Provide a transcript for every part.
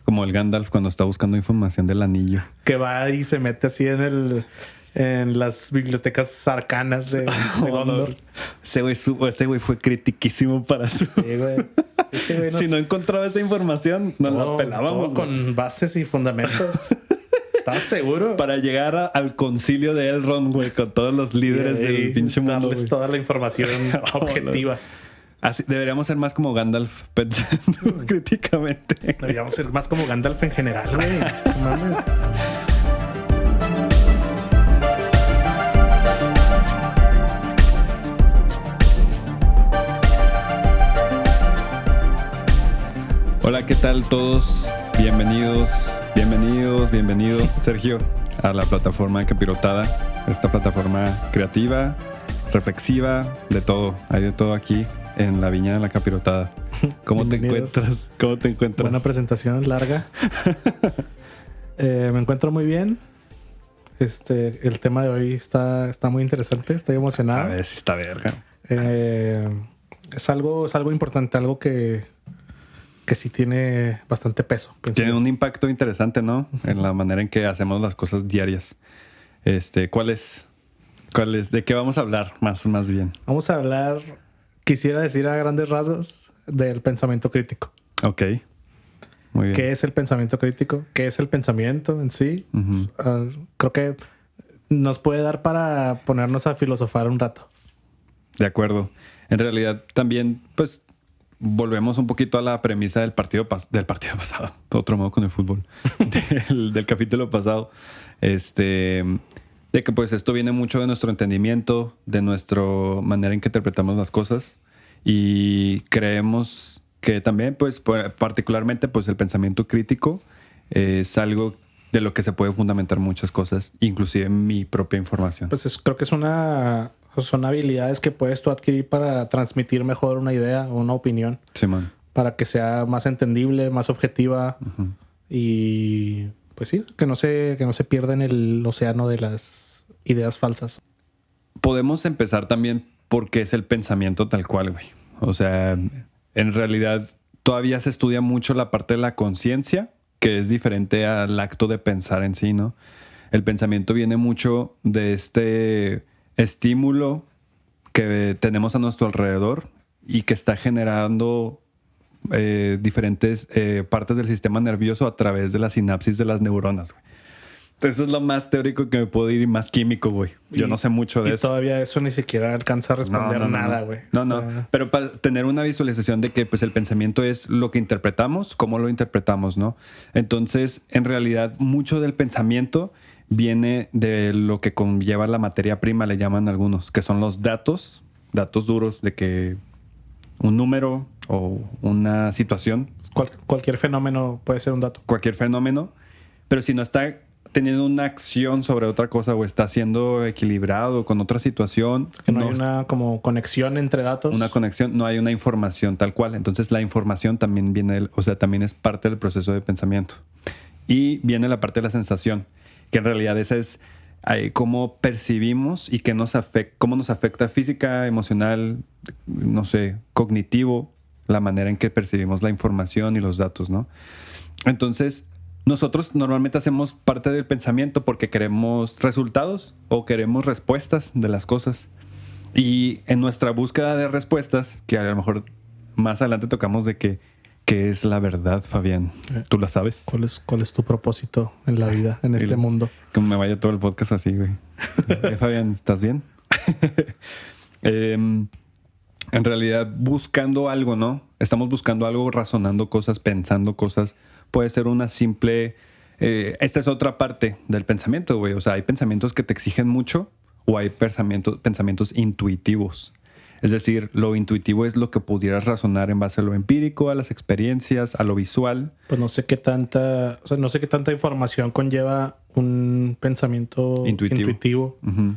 Como el Gandalf cuando está buscando información del anillo. Que va y se mete así en las bibliotecas arcanas de Gondor. Ese güey fue critiquísimo para su... Sí, güey. Sí, güey, Si no encontraba esa información, nos la pelábamos. Con bases y fundamentos. ¿Estás seguro? Para llegar al concilio de Elrond, güey, con todos los líderes del pinche mundo. Darles toda la información objetiva. Así, deberíamos ser más como Gandalf pensando críticamente. Deberíamos ser más como Gandalf en general, güey. Mames. Hola, ¿qué tal todos? Bienvenido, Sergio, a la plataforma Capirotada. Esta plataforma creativa, reflexiva, de todo. Hay de todo aquí en la Viña de la Capirotada. ¿Cómo te encuentras? Buena presentación, larga. Me encuentro muy bien. El tema de hoy está muy interesante. Estoy emocionado. A ver si está verga. Es algo importante, algo que sí tiene bastante peso. Tiene un impacto interesante, ¿no? En la manera en que hacemos las cosas diarias. ¿Cuál es? ¿De qué vamos a hablar más bien? Vamos a hablar, quisiera decir a grandes rasgos, del pensamiento crítico. Ok. Muy bien. ¿Qué es el pensamiento crítico? ¿Qué es el pensamiento en sí? Uh-huh. Creo que nos puede dar para ponernos a filosofar un rato. De acuerdo. En realidad también, pues, volvemos un poquito a la premisa del partido pasado. Otro modo con el fútbol. del capítulo pasado. De que pues esto viene mucho de nuestro entendimiento, de nuestra manera en que interpretamos las cosas. Y creemos que también, pues, particularmente, pues, el pensamiento crítico es algo de lo que se puede fundamentar muchas cosas, inclusive mi propia información. Pues creo que son habilidades que puedes tú adquirir para transmitir mejor una idea o una opinión. Sí, man. Para que sea más entendible, más objetiva. Uh-huh. Y pues sí, que no se pierda en el océano de las ideas falsas. Podemos empezar también porque es el pensamiento tal cual, güey. O sea, en realidad todavía se estudia mucho la parte de la conciencia, que es diferente al acto de pensar en sí, ¿no? El pensamiento viene mucho de este estímulo que tenemos a nuestro alrededor y que está generando diferentes partes del sistema nervioso a través de la sinapsis de las neuronas, güey. Entonces, eso es lo más teórico que me puedo ir y más químico, güey. Yo no sé mucho de eso. Y todavía eso ni siquiera alcanza a responder nada, güey. No. Pero para tener una visualización de que pues, el pensamiento es lo que interpretamos, cómo lo interpretamos, ¿no? Entonces, en realidad, mucho del pensamiento viene de lo que conlleva la materia prima, le llaman algunos, que son los datos duros de que un número o una situación. Cualquier fenómeno puede ser un dato. Cualquier fenómeno, pero si no está teniendo una acción sobre otra cosa o está siendo equilibrado con otra situación. Que no hay una como conexión entre datos. Una conexión, no hay una información tal cual. Entonces la información también viene, también es parte del proceso de pensamiento. Y viene la parte de la sensación, que en realidad esa es cómo percibimos y cómo nos afecta física, emocional, no sé, cognitivo, la manera en que percibimos la información y los datos, ¿no? Entonces, nosotros normalmente hacemos parte del pensamiento porque queremos resultados o queremos respuestas de las cosas. Y en nuestra búsqueda de respuestas, que a lo mejor más adelante tocamos de ¿qué es la verdad, Fabián? ¿Tú la sabes? ¿Cuál es tu propósito en la vida, en este mundo? Que me vaya todo el podcast así, güey. Fabián, ¿estás bien? En realidad, buscando algo, ¿no? Estamos buscando algo, razonando cosas, pensando cosas. Puede ser una simple... esta es otra parte del pensamiento, güey. O sea, hay pensamientos que te exigen mucho o hay pensamientos intuitivos. Es decir, lo intuitivo es lo que pudieras razonar en base a lo empírico, a las experiencias, a lo visual. Pues no sé qué tanta información conlleva un pensamiento intuitivo. Uh-huh.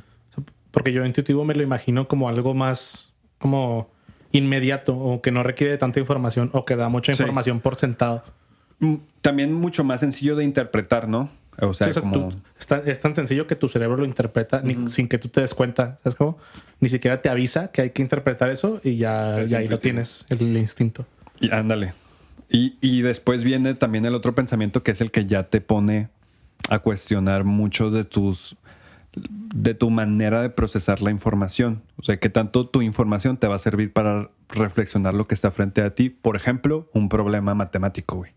Porque yo intuitivo me lo imagino como algo más como inmediato o que no requiere tanta información o que da mucha información por sentado. También mucho más sencillo de interpretar, ¿no? O sea, como... es tan sencillo que tu cerebro lo interpreta sin que tú te des cuenta. ¿Sabes cómo? Ni siquiera te avisa que hay que interpretar eso y ya ahí lo tienes, el instinto. Y ándale. Y después viene también el otro pensamiento, que es el que ya te pone a cuestionar mucho de tu manera de procesar la información. O sea, qué tanto tu información te va a servir para reflexionar lo que está frente a ti. Por ejemplo, un problema matemático, güey.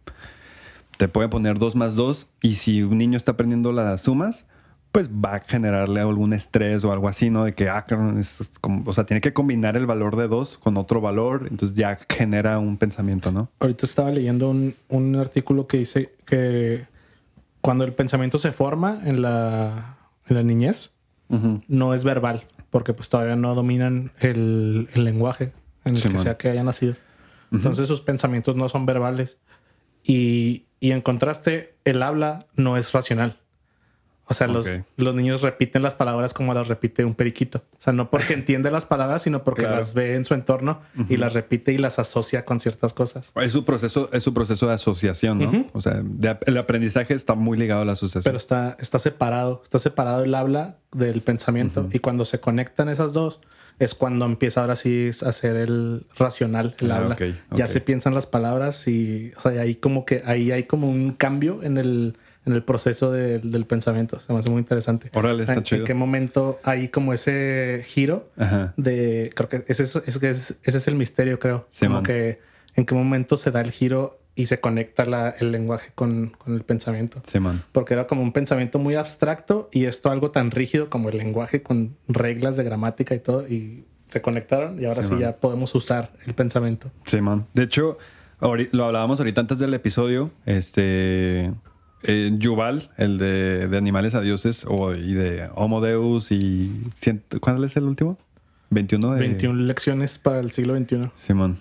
Te puede poner 2 más 2 y si un niño está aprendiendo las sumas, pues va a generarle algún estrés o algo así, ¿no? De que, o sea, tiene que combinar el valor de 2 con otro valor, entonces ya genera un pensamiento, ¿no? Ahorita estaba leyendo un artículo que dice que cuando el pensamiento se forma en la niñez, no es verbal, porque pues todavía no dominan el lenguaje en el que sea que haya nacido. Entonces sus pensamientos no son verbales. Y en contraste, el habla no es racional. O sea, los niños repiten las palabras como las repite un periquito. O sea, no porque entiende las palabras, sino porque las ve en su entorno y las repite y las asocia con ciertas cosas. Es su proceso de asociación, ¿no? O sea, el aprendizaje está muy ligado a la asociación. Pero está separado. Está separado el habla del pensamiento. Y cuando se conectan esas dos, es cuando empieza ahora sí a ser el racional, el habla. Ya se piensan las palabras y, o sea, ahí hay como un cambio en el proceso del pensamiento. Se me hace muy interesante. Órale, está chido. ¿En qué momento hay como ese giro de... Creo que ese es el misterio, creo. Sí, como que en qué momento se da el giro y se conecta el lenguaje con el pensamiento. Sí, man. Porque era como un pensamiento muy abstracto y esto algo tan rígido como el lenguaje con reglas de gramática y todo. Y se conectaron y ahora sí ya podemos usar el pensamiento. Sí, man. De hecho, lo hablábamos ahorita antes del episodio. Yuval, el de Animales a Dioses y de Homo Deus y... ¿Cuál es el último? 21 lecciones para el siglo XXI. Simón.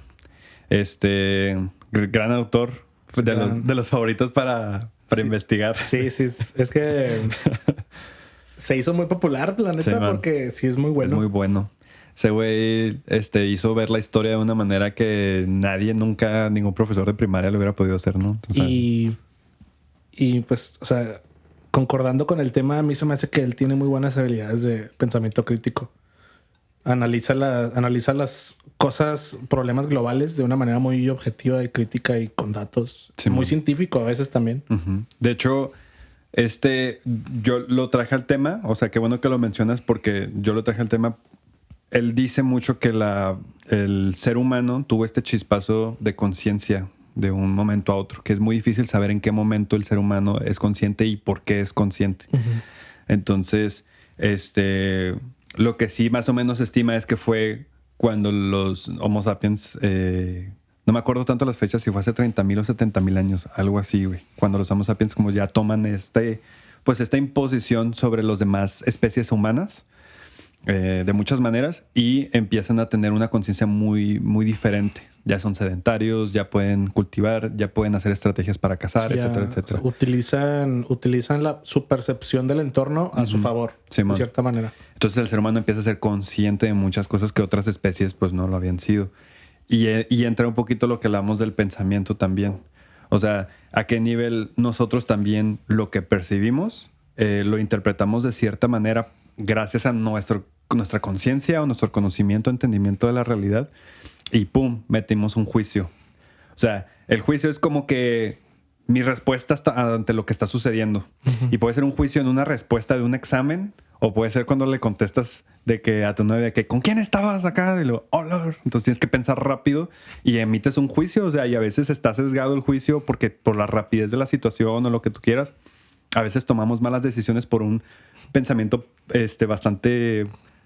Gran autor, sí, de los favoritos para investigar. Sí, es que se hizo muy popular, la neta, porque sí es muy bueno. Es muy bueno. Ese güey hizo ver la historia de una manera que ningún profesor de primaria lo hubiera podido hacer, ¿no? Y pues, o sea, concordando con el tema, a mí se me hace que él tiene muy buenas habilidades de pensamiento crítico. Analiza las cosas, problemas globales de una manera muy objetiva y crítica y con datos. Sí, muy científico a veces también. De hecho, yo lo traje al tema. O sea, qué bueno que lo mencionas porque yo lo traje al tema. Él dice mucho que el ser humano tuvo este chispazo de conciencia de un momento a otro, que es muy difícil saber en qué momento el ser humano es consciente y por qué es consciente. Entonces, lo que sí más o menos estima es que fue cuando los Homo sapiens, no me acuerdo tanto las fechas, si fue hace 30,000 o 70,000 años, algo así, güey. Cuando los Homo sapiens como ya toman esta imposición sobre las demás especies humanas, de muchas maneras, y empiezan a tener una conciencia muy, muy diferente. Ya son sedentarios, ya pueden cultivar, ya pueden hacer estrategias para cazar, etcétera, etcétera. O sea, utilizan su percepción del entorno a su favor, de cierta manera. Entonces el ser humano empieza a ser consciente de muchas cosas que otras especies pues no lo habían sido. Y entra un poquito lo que hablamos del pensamiento también. O sea, a qué nivel nosotros también lo que percibimos lo interpretamos de cierta manera gracias a nuestra conciencia o nuestro conocimiento, entendimiento de la realidad. Y ¡pum! Metimos un juicio. O sea, el juicio es como que mi respuesta ante lo que está sucediendo. Y puede ser un juicio en una respuesta de un examen, o puede ser cuando le contestas de que a tu novia que ¿con quién estabas acá? Y luego, oh, Lord. Entonces tienes que pensar rápido y emites un juicio. O sea, y a veces está sesgado el juicio porque por la rapidez de la situación o lo que tú quieras. A veces tomamos malas decisiones por un pensamiento bastante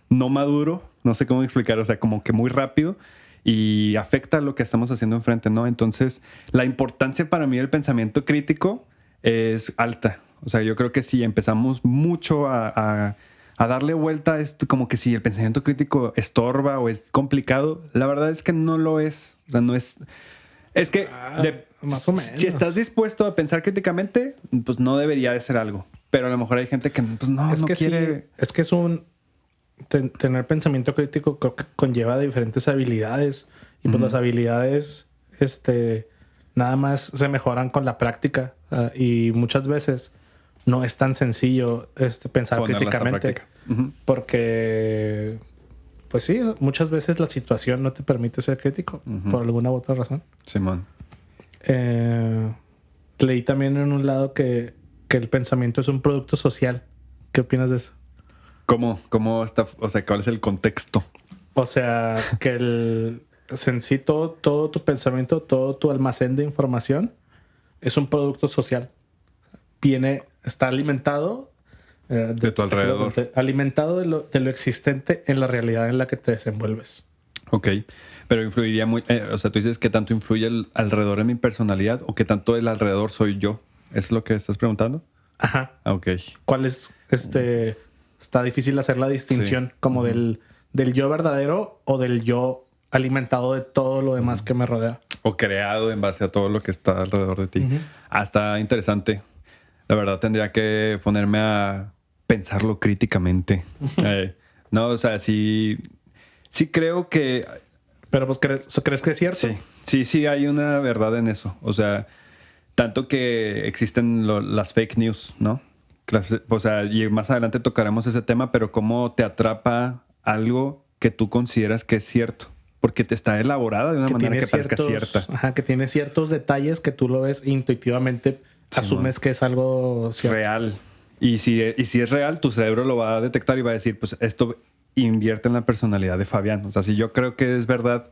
no maduro. No sé cómo explicar. O sea, como que muy rápido. Y afecta lo que estamos haciendo enfrente, ¿no? Entonces, la importancia para mí del pensamiento crítico es alta. O sea, yo creo que si empezamos mucho a darle vuelta a esto, como que si el pensamiento crítico estorba o es complicado, la verdad es que no lo es. O sea, no es... Es que más o menos. Si estás dispuesto a pensar críticamente, pues no debería de ser algo. Pero a lo mejor hay gente que pues no quiere... Sí, es que es tener pensamiento crítico creo que conlleva diferentes habilidades y pues las habilidades nada más se mejoran con la práctica y muchas veces no es tan sencillo pensar críticamente porque pues sí, muchas veces la situación no te permite ser crítico por alguna u otra razón. Simón. leí también en un lado que el pensamiento es un producto social. ¿Qué opinas de eso? ¿Cómo está? O sea, ¿cuál es el contexto? O sea, que en sí todo tu pensamiento, todo tu almacén de información es un producto social. Está alimentado De tu alrededor. alimentado de lo existente en la realidad en la que te desenvuelves. Ok, pero influiría muy... o sea, tú dices que tanto influye el alrededor en mi personalidad o que tanto el alrededor soy yo. ¿Es lo que estás preguntando? Ajá. Ok. ¿Cuál es está difícil hacer la distinción como del yo verdadero o del yo alimentado de todo lo demás que me rodea? O creado en base a todo lo que está alrededor de ti. Está interesante. La verdad tendría que ponerme a pensarlo críticamente. No, o sea, sí creo que... Pero pues, ¿crees que es cierto? Sí hay una verdad en eso. O sea, tanto que existen las fake news, ¿no? O sea, y más adelante tocaremos ese tema, pero cómo te atrapa algo que tú consideras que es cierto. Porque te está elaborada de una manera que parezca cierta. Ajá, que tiene ciertos detalles que tú lo ves e intuitivamente asumes que es algo cierto. Real. Y si es real, tu cerebro lo va a detectar y va a decir, pues esto invierte en la personalidad de Fabián. O sea, si yo creo que es verdad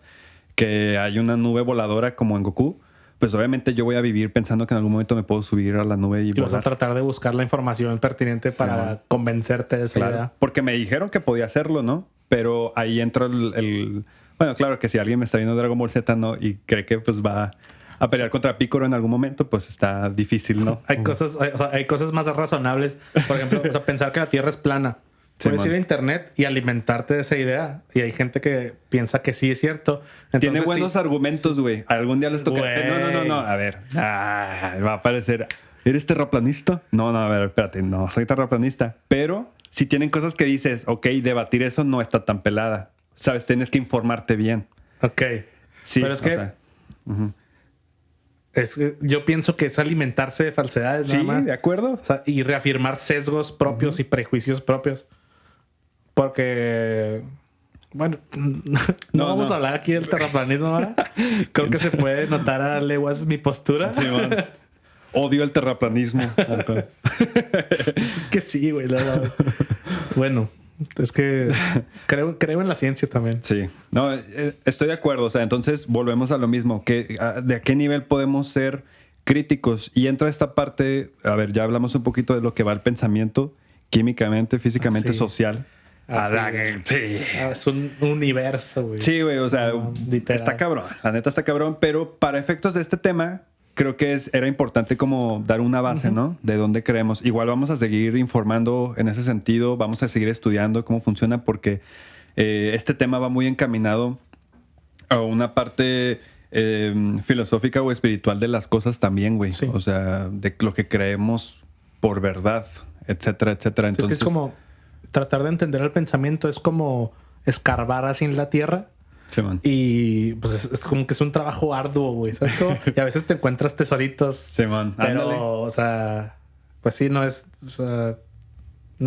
que hay una nube voladora como en Goku, pues obviamente yo voy a vivir pensando que en algún momento me puedo subir a la nube y volar. Vas a tratar de buscar la información pertinente para convencerte de esa idea. Porque me dijeron que podía hacerlo, ¿no? Pero ahí entra Bueno, claro que si alguien me está viendo Dragon Ball Z, ¿no? Y cree que pues va a pelear contra Piccolo en algún momento, pues está difícil, ¿no? Hay cosas más razonables. Por ejemplo, pensar que la Tierra es plana. Puedes ir a internet y alimentarte de esa idea. Y hay gente que piensa que sí es cierto. Entonces, tiene buenos argumentos, güey. Algún día les toca... No. A ver. Va a parecer... ¿Eres terraplanista? No, a ver, espérate. No, soy terraplanista. Pero si tienen cosas que dices, ok, debatir eso no está tan pelada. ¿Sabes? Tienes que informarte bien. Ok. Sí, pero es que... yo pienso que es alimentarse de falsedades. Sí, nada más. De acuerdo. O sea, y reafirmar sesgos propios y prejuicios propios. Porque, bueno, no vamos a hablar aquí del terraplanismo ahora. Creo que se puede notar a leguas mi postura. Sí, odio el terraplanismo. Es que sí, güey. Bueno, es que creo en la ciencia también. Sí. No, estoy de acuerdo. O sea, entonces volvemos a lo mismo. ¿De a qué nivel podemos ser críticos? Y entra esta parte, a ver, ya hablamos un poquito de lo que va el pensamiento, químicamente, físicamente, social. Sí. Es un universo, güey. Sí, güey, o sea, está cabrón. La neta está cabrón, pero para efectos de este tema, creo que era importante como dar una base, ¿no? De dónde creemos. Igual vamos a seguir informando en ese sentido, vamos a seguir estudiando cómo funciona, porque este tema va muy encaminado a una parte filosófica o espiritual de las cosas también, güey. Sí. O sea, de lo que creemos por verdad, etcétera, etcétera. Entonces, es que es como... tratar de entender el pensamiento es como escarbar así en la tierra. Sí, man. Y pues es como que es un trabajo arduo, güey. ¿Sabes cómo? Y a veces te encuentras tesoritos. Sí, man. Pero, ándale. O sea, pues sí, no es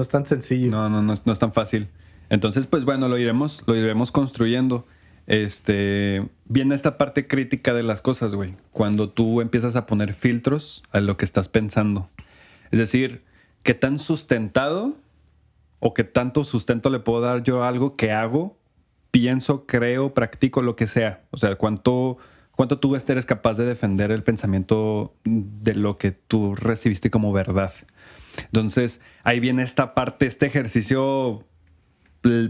tan sencillo. No es tan fácil. Entonces, pues bueno, lo iremos construyendo. Viene esta parte crítica de las cosas, güey. Cuando tú empiezas a poner filtros a lo que estás pensando. Es decir, ¿qué tan sustentado o qué tanto sustento le puedo dar yo a algo que hago, pienso, creo, practico, lo que sea? O sea, ¿cuánto tú eres capaz de defender el pensamiento de lo que tú recibiste como verdad? Entonces, ahí viene esta parte, este ejercicio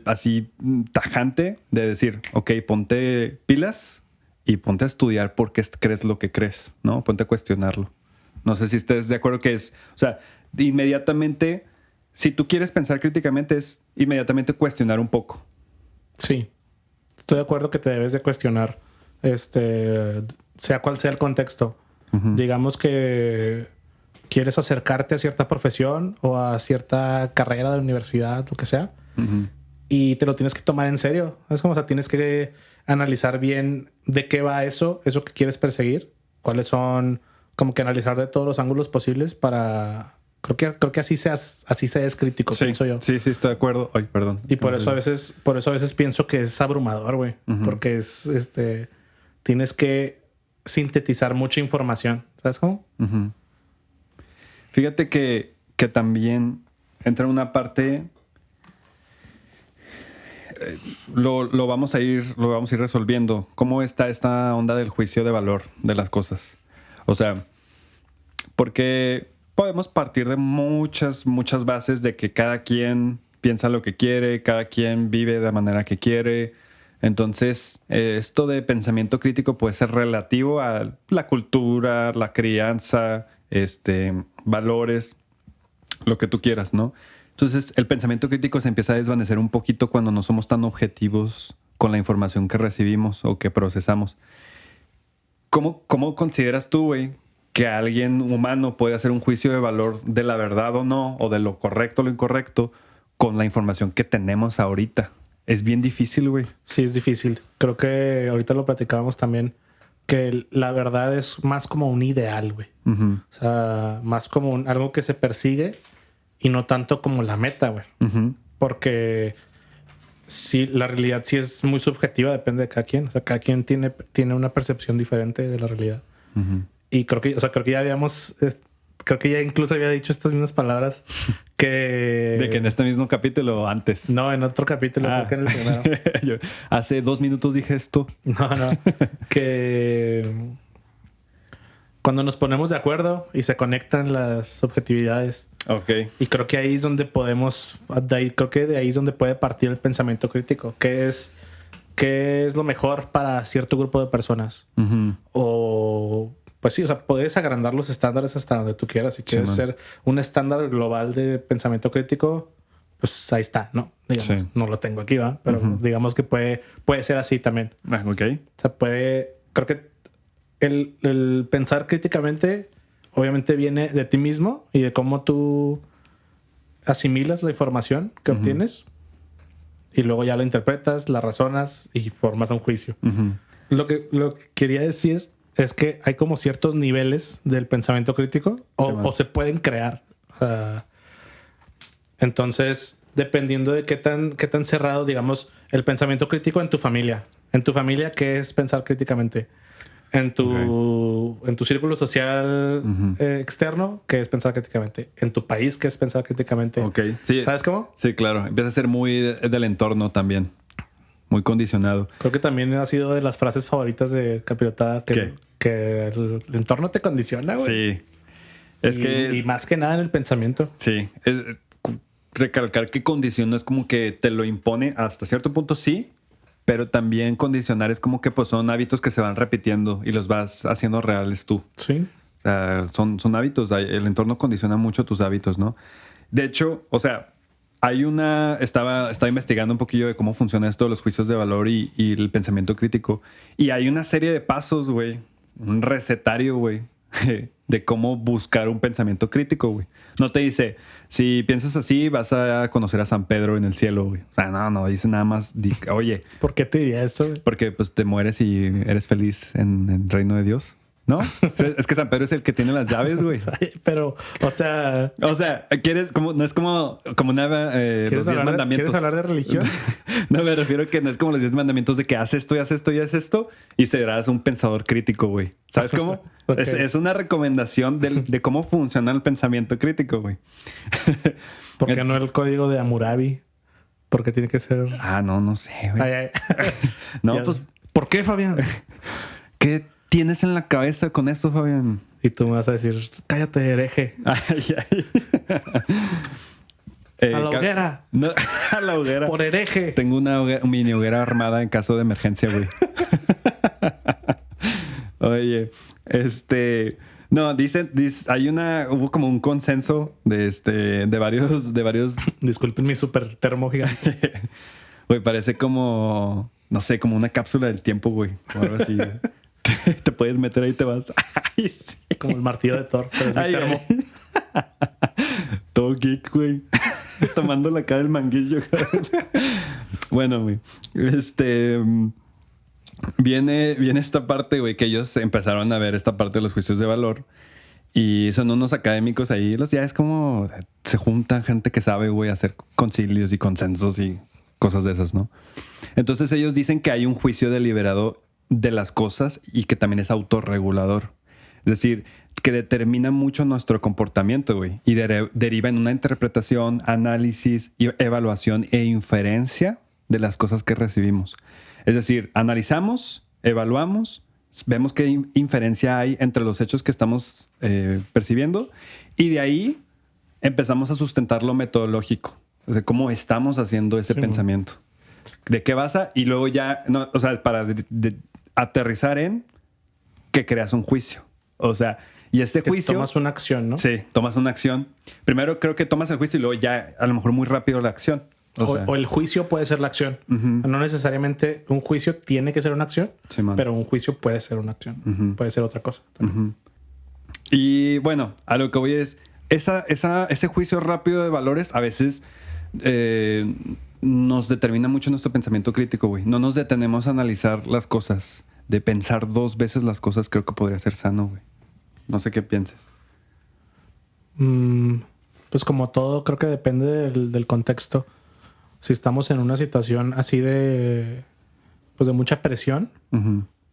así tajante de decir, ok, ponte pilas y ponte a estudiar por qué crees lo que crees, ¿no? Ponte a cuestionarlo. No sé si estés de acuerdo que es, o sea, inmediatamente... Si tú quieres pensar críticamente, es inmediatamente cuestionar un poco. Sí. Estoy de acuerdo que te debes de cuestionar, sea cual sea el contexto. Digamos que quieres acercarte a cierta profesión o a cierta carrera de universidad, lo que sea, y te lo tienes que tomar en serio. Es como, o sea, tienes que analizar bien de qué va eso que quieres perseguir, cuáles son, como que analizar de todos los ángulos posibles para... Creo que así se es crítico, pienso yo. Sí, estoy de acuerdo. Ay, perdón. Y por eso a veces pienso que es abrumador, güey. Porque tienes que sintetizar mucha información. ¿Sabes cómo? Uh-huh. Fíjate que también entra una parte... Lo vamos a ir resolviendo. ¿Cómo está esta onda del juicio de valor de las cosas? O sea, porque podemos partir de muchas bases de que cada quien piensa lo que quiere, cada quien vive de la manera que quiere. Entonces, esto de pensamiento crítico puede ser relativo a la cultura, la crianza, valores, lo que tú quieras, ¿no? Entonces, el pensamiento crítico se empieza a desvanecer un poquito cuando no somos tan objetivos con la información que recibimos o que procesamos. ¿Cómo consideras tú, güey, que alguien humano puede hacer un juicio de valor de la verdad o no, o de lo correcto o lo incorrecto, con la información que tenemos ahorita? Es bien difícil, güey. Sí, es difícil. Creo que ahorita lo platicábamos también, que la verdad es más como un ideal, güey. Uh-huh. O sea, más como algo que se persigue y no tanto como la meta, güey. Uh-huh. Porque sí, la realidad sí es muy subjetiva, depende de cada quien. O sea, cada quien tiene una percepción diferente de la realidad. Uh-huh. Y creo que ya habíamos... Creo que ya incluso había dicho estas mismas palabras que... ¿De que en este mismo capítulo o antes? No, en otro capítulo, creo que en el primero. Hace 2 minutos dije esto. No. Que cuando nos ponemos de acuerdo y se conectan las subjetividades. Ok. Y creo que ahí es donde podemos... creo que de ahí es donde puede partir el pensamiento crítico. ¿Qué es lo mejor para cierto grupo de personas? Uh-huh. O... Pues sí, o sea, puedes agrandar los estándares hasta donde tú quieras. Si quieres ser un estándar global de pensamiento crítico, pues ahí está, ¿no? Digamos, sí. No lo tengo aquí, ¿va? Pero digamos que puede ser así también. Ok. O sea, creo que el pensar críticamente obviamente viene de ti mismo y de cómo tú asimilas la información que obtienes y luego ya la interpretas, la razonas y formas un juicio. Uh-huh. Lo que quería decir es que hay como ciertos niveles del pensamiento crítico o se pueden crear. Entonces, dependiendo de qué tan cerrado, digamos, el pensamiento crítico en tu familia. En tu familia, ¿qué es pensar críticamente? En tu círculo social externo, ¿qué es pensar críticamente? En tu país, ¿qué es pensar críticamente? Ok. Sí. ¿Sabes cómo? Sí, claro. Empieza a ser muy del entorno también. Muy condicionado. Creo que también ha sido de las frases favoritas de Capirotada que el entorno te condiciona, güey. Sí. Y más que nada en el pensamiento. Sí. Recalcar que condición no es como que te lo impone hasta cierto punto, sí. Pero también condicionar es como que pues son hábitos que se van repitiendo y los vas haciendo reales tú. Sí. O sea, son hábitos. El entorno condiciona mucho tus hábitos, ¿no? De hecho, o sea... Estaba investigando un poquillo de cómo funciona esto de los juicios de valor y el pensamiento crítico. Y hay una serie de pasos, güey. Un recetario, güey. De cómo buscar un pensamiento crítico, güey. No te dice, si piensas así, vas a conocer a San Pedro en el cielo, güey. O sea, no. Dice nada más, oye. ¿Por qué te diría eso, güey? Porque pues te mueres y eres feliz en el reino de Dios. ¿No? Es que San Pedro es el que tiene las llaves, güey. Pero, o sea, ¿quieres como no es como una los 10 mandamientos? ¿Quieres hablar de religión? No, me refiero a que no es como los 10 mandamientos de que haz esto y haz esto y haz esto y serás un pensador crítico, güey. ¿Sabes cómo? Okay. Es una recomendación de cómo funciona el pensamiento crítico, güey. ¿Por qué no el código de Hammurabi? Porque tiene que ser... no sé, güey. No, pues... ¿Por qué, Fabián? ¿Qué tienes en la cabeza con esto, Fabián? Y tú me vas a decir, cállate, hereje. A la hoguera. No, a la hoguera. Por hereje. Tengo una mini hoguera armada en caso de emergencia, güey. Oye, no, hubo como un consenso de varios. Disculpen mi super termo gigante. Güey, parece como, no sé, como una cápsula del tiempo, güey. O algo así. Te puedes meter ahí y te vas. Ay, sí. Como el martillo de Thor, pero es mi termo. Todo geek, güey. Tomando la cara del manguillo. Bueno, güey. Viene esta parte, güey, que ellos empezaron a ver esta parte de los juicios de valor. Y son unos académicos ahí. Ya es como se juntan gente que sabe, güey, hacer concilios y consensos y cosas de esas, ¿no? Entonces ellos dicen que hay un juicio deliberado de las cosas y que también es autorregulador. Es decir, que determina mucho nuestro comportamiento, güey. Y deriva en una interpretación, análisis, evaluación e inferencia de las cosas que recibimos. Es decir, analizamos, evaluamos, vemos qué inferencia hay entre los hechos que estamos percibiendo y de ahí empezamos a sustentar lo metodológico. O sea, cómo estamos haciendo ese pensamiento. ¿De qué basa? Y luego ya, no, o sea, para aterrizar en que creas un juicio. O sea, y este que juicio... tomas una acción, ¿no? Sí, tomas una acción. Primero creo que tomas el juicio y luego ya a lo mejor muy rápido la acción. O el juicio puede ser la acción. No necesariamente un juicio tiene que ser una acción, sí, pero un juicio puede ser una acción. Puede ser otra cosa. Y bueno, a lo que voy es, ese juicio rápido de valores a veces nos determina mucho nuestro pensamiento crítico, güey. No nos detenemos a analizar las cosas. De pensar 2 veces las cosas creo que podría ser sano, güey. No sé qué pienses. Pues como todo, creo que depende del contexto. Si estamos en una situación así de mucha presión,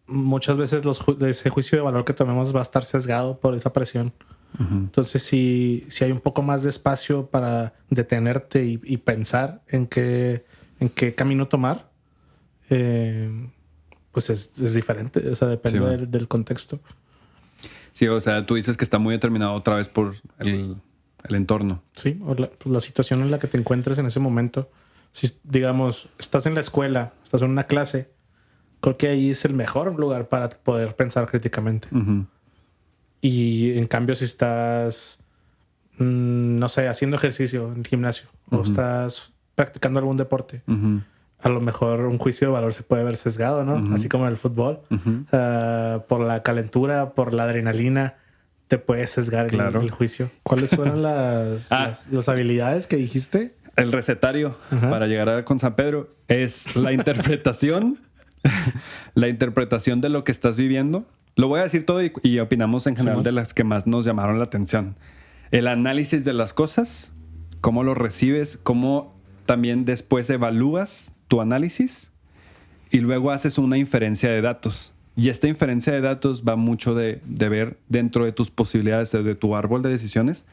muchas veces ese juicio de valor que tomemos va a estar sesgado por esa presión. Entonces, si hay un poco más de espacio para detenerte y pensar en qué camino tomar, pues es diferente. O sea, depende del contexto. Sí, o sea, tú dices que está muy determinado otra vez por el entorno. Sí, o la situación en la que te encuentres en ese momento. Si, digamos, estás en la escuela, estás en una clase, creo que ahí es el mejor lugar para poder pensar críticamente. Y en cambio, si estás, no sé, haciendo ejercicio en el gimnasio o estás practicando algún deporte, a lo mejor un juicio de valor se puede ver sesgado, ¿no? Así como en el fútbol. O sea, por la calentura, por la adrenalina, te puede sesgar el juicio. ¿Cuáles fueron las habilidades que dijiste? El recetario para llegar con San Pedro es la interpretación, la interpretación de lo que estás viviendo. Lo voy a decir todo y opinamos en general de las que más nos llamaron la atención. El análisis de las cosas, cómo lo recibes, cómo también después evalúas tu análisis y luego haces una inferencia de datos. Y esta inferencia de datos va mucho de ver dentro de tus posibilidades, de tu árbol de decisiones,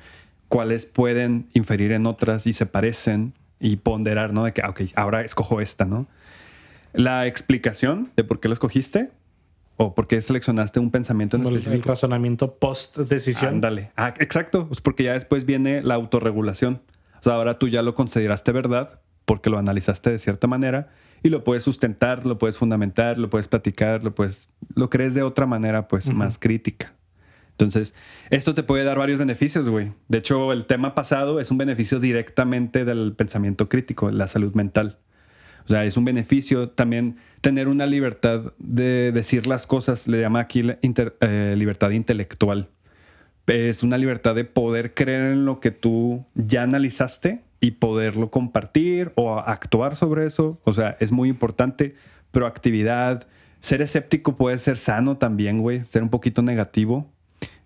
cuáles pueden inferir en otras y se parecen y ponderar, ¿no? De que, ok, ahora escojo esta, ¿no? La explicación de por qué la escogiste o por qué seleccionaste un pensamiento en específico. El razonamiento post-decisión. Ándale. Exacto. Pues porque ya después viene la autorregulación. O sea, ahora tú ya lo consideraste verdad porque lo analizaste de cierta manera y lo puedes sustentar, lo puedes fundamentar, lo puedes platicar, lo crees de otra manera, pues, más crítica. Entonces, esto te puede dar varios beneficios, güey. De hecho, el tema pasado es un beneficio directamente del pensamiento crítico, la salud mental. O sea, es un beneficio también tener una libertad de decir las cosas. Le llama aquí libertad intelectual. Es una libertad de poder creer en lo que tú ya analizaste y poderlo compartir o actuar sobre eso. O sea, es muy importante. Proactividad. Ser escéptico puede ser sano también, güey. Ser un poquito negativo.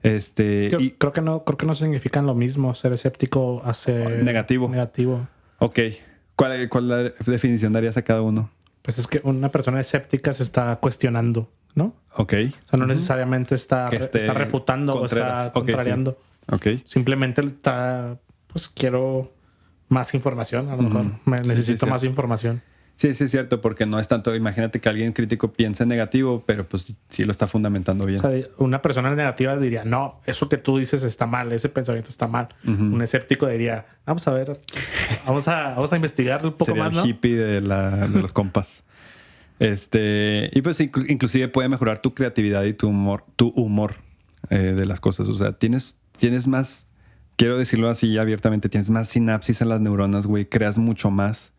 Creo que no significan lo mismo ser escéptico a ser negativo. Ok. ¿Cuál definición darías a cada uno? Pues es que una persona escéptica se está cuestionando, ¿no? Ok. O sea, no necesariamente está refutando o está contrariando. Okay. Simplemente está, pues quiero más información. A lo mejor necesito más información. Sí, es cierto, porque no es tanto, imagínate que alguien crítico piense negativo, pero pues sí lo está fundamentando bien. O sea, una persona negativa diría, no, eso que tú dices está mal, ese pensamiento está mal. Un escéptico diría, vamos a ver, vamos a investigar un poco Sería más, ¿no? El hippie de los compas. Y pues inclusive puede mejorar tu creatividad y tu humor de las cosas. O sea, tienes más, quiero decirlo así abiertamente, tienes más sinapsis en las neuronas, güey, creas mucho más.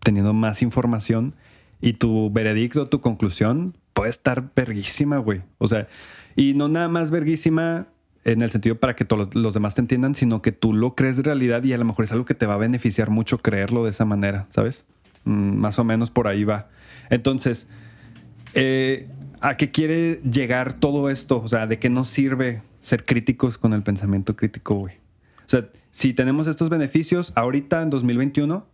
Teniendo más información y tu veredicto, tu conclusión puede estar verguísima, güey. O sea, y no nada más verguísima en el sentido para que todos los demás te entiendan, sino que tú lo crees de realidad y a lo mejor es algo que te va a beneficiar mucho creerlo de esa manera, ¿sabes? Más o menos por ahí va. Entonces, ¿a qué quiere llegar todo esto? O sea, ¿de qué nos sirve ser críticos con el pensamiento crítico, güey? O sea, si tenemos estos beneficios ahorita en 2021...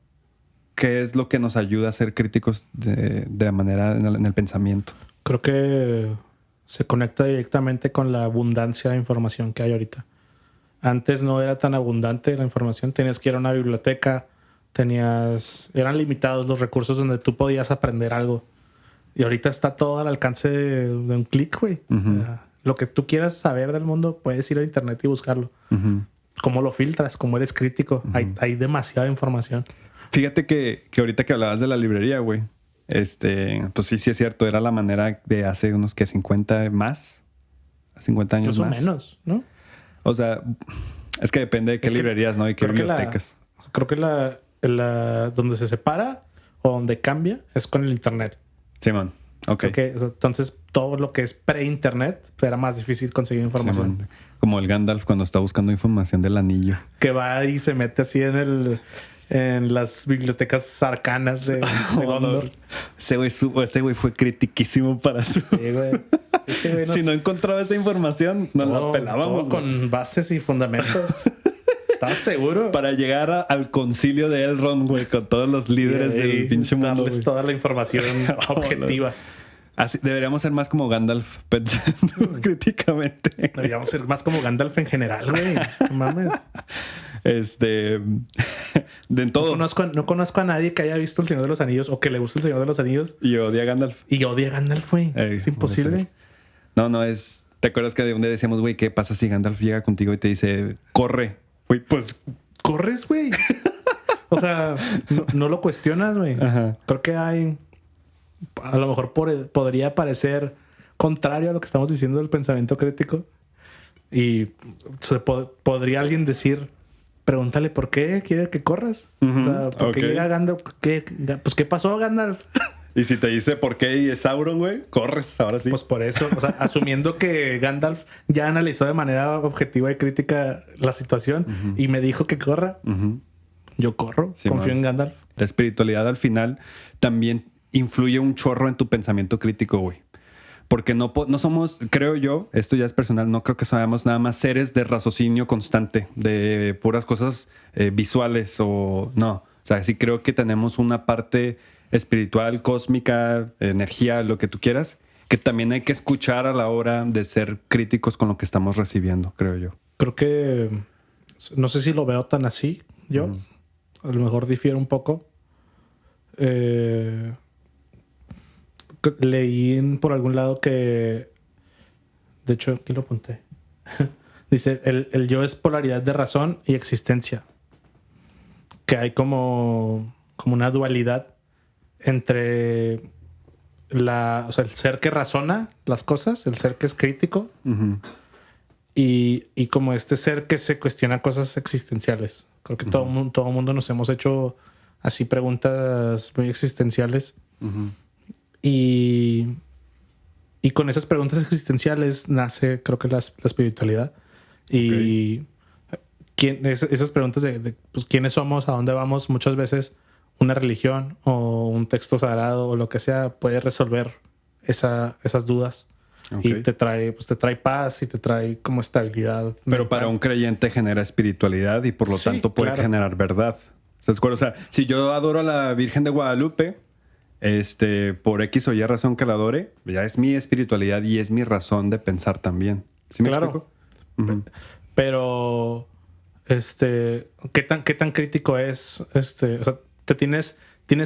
qué es lo que nos ayuda a ser críticos de manera en el pensamiento. Creo que se conecta directamente con la abundancia de información que hay ahorita. Antes no era tan abundante la información. Tenías que ir a una biblioteca, eran limitados los recursos donde tú podías aprender algo. Y ahorita está todo al alcance de un clic, güey. Uh-huh. Lo que tú quieras saber del mundo, puedes ir a internet y buscarlo. Uh-huh. ¿Cómo lo filtras? ¿Cómo eres crítico? Uh-huh. Hay demasiada información. Fíjate que ahorita que hablabas de la librería, güey, pues sí es cierto. Era la manera de hace unos 50 años más. Más o menos, ¿no? O sea, es que depende de qué librerías, ¿no? Y qué bibliotecas. Creo que donde se separa o donde cambia es con el internet. Simón, ok. Entonces, todo lo que es pre-internet era más difícil conseguir información. Simón. Como el Gandalf cuando está buscando información del anillo. Que va y se mete así en las bibliotecas arcanas de Gondor. Ese güey fue critiquísimo para su... Sí, güey. Sí, güey, si no encontraba esa información, no la pelábamos. Con bases y fundamentos. ¿Estás seguro? Para llegar al concilio de Elrond, güey, con todos los líderes del pinche mundo. Darles toda la información objetiva. Así, deberíamos ser más como Gandalf pensando críticamente. Deberíamos ser más como Gandalf en general, güey. No mames. De en todo. No conozco a nadie que haya visto El Señor de los Anillos o que le guste El Señor de los Anillos. Y odia a Gandalf. Güey. Es imposible. No es... ¿Te acuerdas que de un día decíamos, güey, qué pasa si Gandalf llega contigo y te dice, corre? Güey, pues... Corres, güey. O sea, no lo cuestionas, güey. Creo que hay... A lo mejor podría parecer contrario a lo que estamos diciendo del pensamiento crítico. Y podría alguien decir... Pregúntale por qué quiere que corras. Uh-huh. O sea, ¿por qué llega Gandalf? Pues, ¿qué pasó, Gandalf? Y si te dice por qué y es Sauron, güey, corres, ahora sí. Pues por eso, o sea, asumiendo que Gandalf ya analizó de manera objetiva y crítica la situación uh-huh. y me dijo que corra, uh-huh. Yo corro, sí, confío en Gandalf. La espiritualidad al final también influye un chorro en tu pensamiento crítico, güey. Porque no somos, creo yo, esto ya es personal, no creo que seamos nada más seres de raciocinio constante, de puras cosas visuales o no. O sea, sí creo que tenemos una parte espiritual, cósmica, energía, lo que tú quieras, que también hay que escuchar a la hora de ser críticos con lo que estamos recibiendo, creo yo. Creo que, no sé si lo veo tan así, yo. A lo mejor difiero un poco. Leí por algún lado que... De hecho, aquí lo apunté. Dice, el yo es polaridad de razón y existencia. Que hay como una dualidad entre el ser que razona las cosas, el ser que es crítico, uh-huh. y como este ser que se cuestiona cosas existenciales. Creo que uh-huh. todo mundo nos hemos hecho así preguntas muy existenciales. Uh-huh. Y con esas preguntas existenciales nace, creo que la espiritualidad. Y esas preguntas de pues, quiénes somos, a dónde vamos, muchas veces una religión o un texto sagrado o lo que sea puede resolver esas dudas. Okay. Y te trae paz y te trae como estabilidad. Pero mental. Para un creyente genera espiritualidad y por lo tanto puede generar verdad. O sea, si yo adoro a la Virgen de Guadalupe... por X o Y razón que la adore, ya es mi espiritualidad y es mi razón de pensar también. ¿Sí me explico? Uh-huh. Pero, ¿qué tan crítico es? O sea, tienes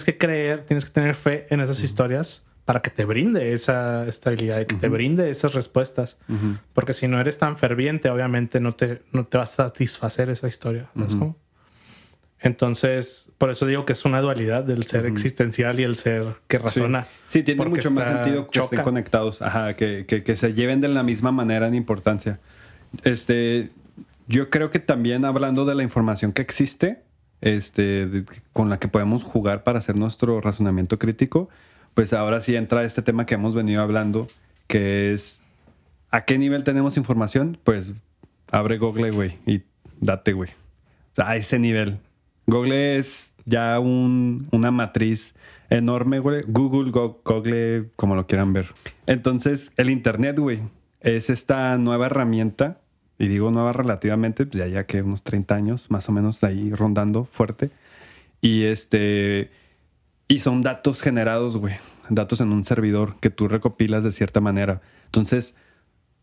que creer, tienes que tener fe en esas uh-huh. historias para que te brinde esa estabilidad y que uh-huh. te brinde esas respuestas. Uh-huh. Porque si no eres tan ferviente, obviamente no te va a satisfacer esa historia. ¿Sabes cómo? Entonces, por eso digo que es una dualidad del ser uh-huh. existencial y el ser que razona. Sí, tiene mucho más sentido que estén conectados. Ajá, que se lleven de la misma manera en importancia. Yo creo que también hablando de la información que existe, con la que podemos jugar para hacer nuestro razonamiento crítico, pues ahora sí entra este tema que hemos venido hablando, que es ¿a qué nivel tenemos información? Pues abre Google, güey, y date, güey. O sea, a ese nivel. Google es ya una matriz enorme, güey. Google, como lo quieran ver. Entonces, el Internet, güey, es esta nueva herramienta. Y digo nueva relativamente, pues ya que unos 30 años, más o menos, ahí rondando fuerte. Y Y son datos generados, güey. Datos en un servidor que tú recopilas de cierta manera. Entonces,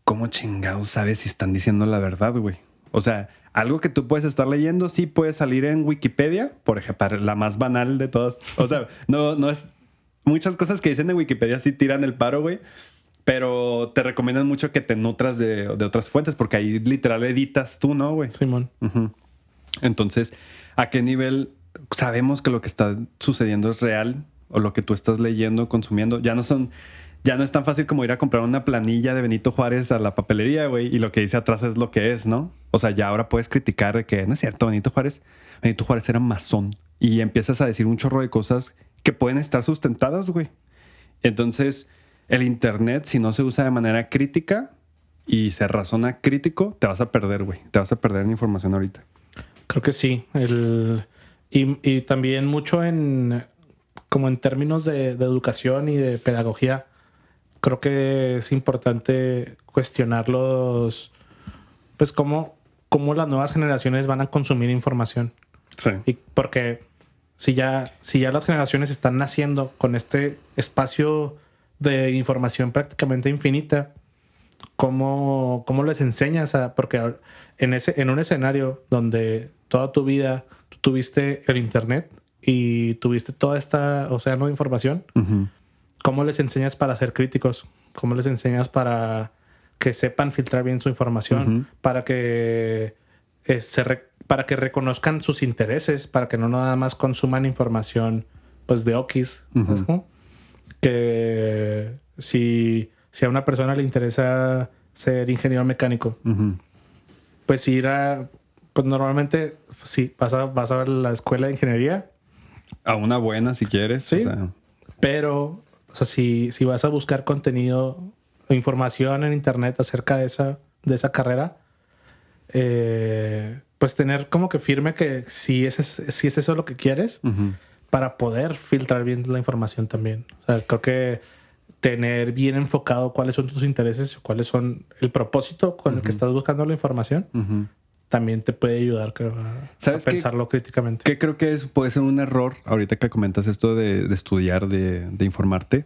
¿cómo chingados sabes si están diciendo la verdad, güey? O sea, algo que tú puedes estar leyendo sí puede salir en Wikipedia, por ejemplo, la más banal de todas. O sea, no es... Muchas cosas que dicen en Wikipedia sí tiran el paro, güey. Pero te recomiendan mucho que te nutras de otras fuentes porque ahí literal editas tú, ¿no, güey? Simón. Uh-huh. Entonces, ¿a qué nivel sabemos que lo que está sucediendo es real o lo que tú estás leyendo, consumiendo? Ya no es tan fácil como ir a comprar una planilla de Benito Juárez a la papelería, güey, y lo que dice atrás es lo que es, ¿no? O sea, ya ahora puedes criticar de que no es cierto, Benito Juárez era masón y empiezas a decir un chorro de cosas que pueden estar sustentadas, güey. Entonces, el internet, si no se usa de manera crítica y se razona crítico, te vas a perder, güey. Te vas a perder en información ahorita. Creo que sí. Y también mucho como en términos de educación y de pedagogía, creo que es importante cuestionar pues cómo las nuevas generaciones van a consumir información. Sí. Y porque si ya las generaciones están naciendo con este espacio de información prácticamente infinita, ¿cómo les enseñas porque en un escenario donde toda tu vida tú tuviste el internet y tuviste toda esta océano de información, uh-huh. ¿Cómo les enseñas para ser críticos? ¿Cómo les enseñas para que sepan filtrar bien su información? Uh-huh. Para que para que reconozcan sus intereses, para que no nada más consuman información pues de okis. ¿Sabes cómo? Que si a una persona le interesa ser ingeniero mecánico, uh-huh. Pues pues normalmente sí, vas a la escuela de ingeniería. A una buena si quieres. Sí, o sea. Pero o sea, si vas a buscar contenido o información en internet acerca de esa carrera, pues tener como que firme que si es eso lo que quieres, uh-huh. Para poder filtrar bien la información también. O sea, creo que tener bien enfocado cuáles son tus intereses, cuáles son el propósito con el que estás buscando la información, uh-huh. También te puede ayudar, creo, a pensarlo críticamente. Que creo que puede ser un error, ahorita que comentas esto de estudiar, de informarte.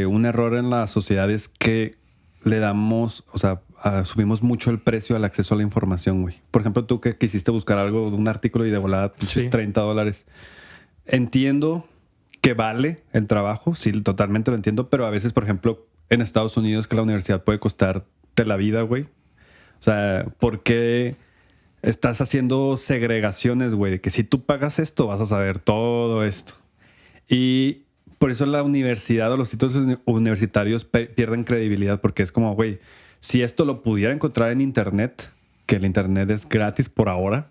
Un error en la sociedad es que le damos, o sea, subimos mucho el precio al acceso a la información, güey. Por ejemplo, tú que quisiste buscar algo de un artículo y de volada sí. $30. Entiendo que vale el trabajo, sí, totalmente lo entiendo, pero a veces, por ejemplo, en Estados Unidos que la universidad puede costarte la vida, güey. O sea, ¿por qué estás haciendo segregaciones, güey? De que si tú pagas esto, vas a saber todo esto. Y por eso la universidad o los títulos universitarios pierden credibilidad, porque es como, güey, si esto lo pudiera encontrar en internet, que el internet es gratis por ahora,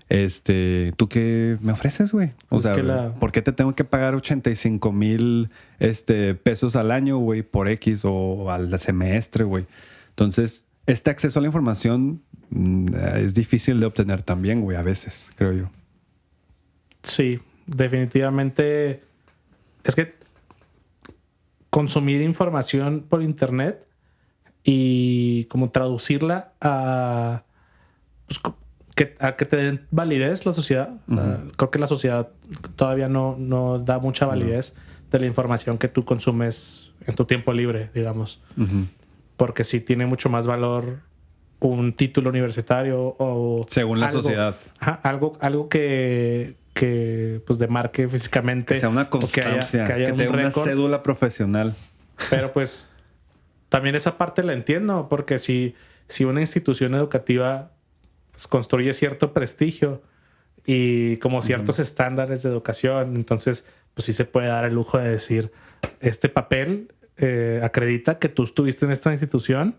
¿tú qué me ofreces, güey? O sea, ¿por qué te tengo que pagar 85,000 pesos al año, güey, por X o al semestre, güey? Entonces, este acceso a la información es difícil de obtener también, güey, a veces, creo yo. Sí, definitivamente. Es que consumir información por internet y como traducirla a que te den validez la sociedad. Uh-huh. Creo que la sociedad todavía no da mucha validez de la información que tú consumes en tu tiempo libre, digamos. Uh-huh. Porque sí tiene mucho más valor un título universitario o... Según la sociedad. Algo que pues demarque físicamente. Que sea una constancia, que haya tenga una cédula profesional. Pero pues también esa parte la entiendo, porque si una institución educativa pues construye cierto prestigio y como ciertos estándares de educación, entonces pues sí se puede dar el lujo de decir, este papel acredita que tú estuviste en esta institución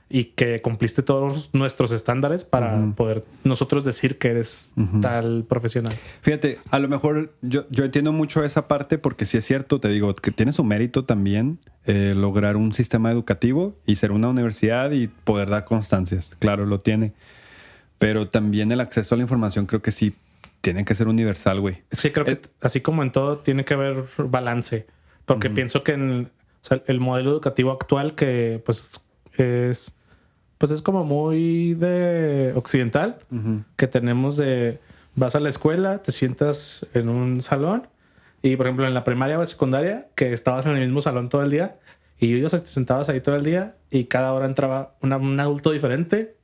y que cumpliste todos nuestros estándares para poder nosotros decir que eres tal profesional. Fíjate, a lo mejor yo entiendo mucho esa parte porque sí es cierto, te digo, que tiene su mérito también lograr un sistema educativo y ser una universidad y poder dar constancias. Claro, lo tiene. Pero también el acceso a la información creo que sí tiene que ser universal, güey. Sí, creo que así como en todo tiene que haber balance. Porque pienso que el modelo educativo actual que pues es como muy de occidental, que tenemos vas a la escuela, te sientas en un salón Y, por ejemplo, en la primaria o secundaria, que estabas en el mismo salón todo el día y te sentabas ahí todo el día y cada hora entraba un adulto diferente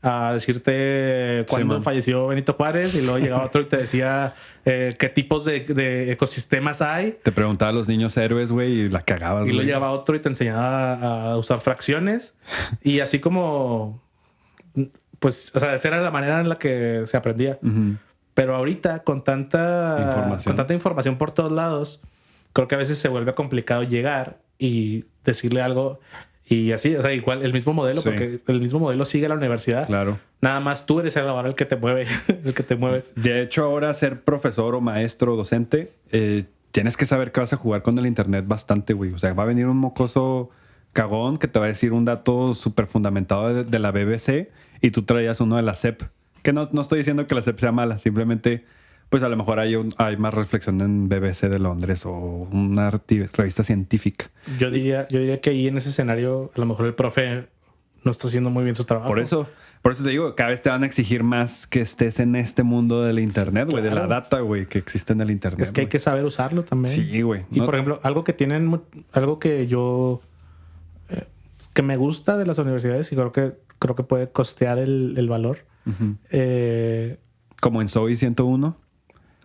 a decirte cuándo falleció Benito Juárez y luego llegaba otro y te decía qué tipos de ecosistemas hay. Te preguntaba a los niños héroes, güey, y la cagabas, y luego güey. llegaba otro y te enseñaba a usar fracciones. Y así como... Pues, o sea, esa era la manera en la que se aprendía. Pero ahorita, con tanta información por todos lados, creo que a veces se vuelve complicado llegar y decirle algo. Y así, o sea, igual el mismo modelo, porque el mismo modelo sigue la universidad. Claro. Nada más tú eres ahora el que te mueve, el que te mueves. De hecho, ahora ser profesor o maestro o docente, tienes que saber que vas a jugar con el internet bastante, güey. O sea, va a venir un mocoso cagón que te va a decir un dato súper fundamentado de la BBC y tú traías uno de la SEP. Que no estoy diciendo que la SEP sea mala, simplemente, pues a lo mejor hay más reflexión en BBC de Londres o una revista científica. Yo diría que ahí en ese escenario, a lo mejor el profe no está haciendo muy bien su trabajo. Por eso te digo, cada vez te van a exigir más que estés en este mundo del internet, güey, de la data, güey, que existe en el internet. Es que hay que saber usarlo también. Sí, güey. Y por ejemplo, algo que yo que me gusta de las universidades y creo que puede costear el valor. Como en Soy 101.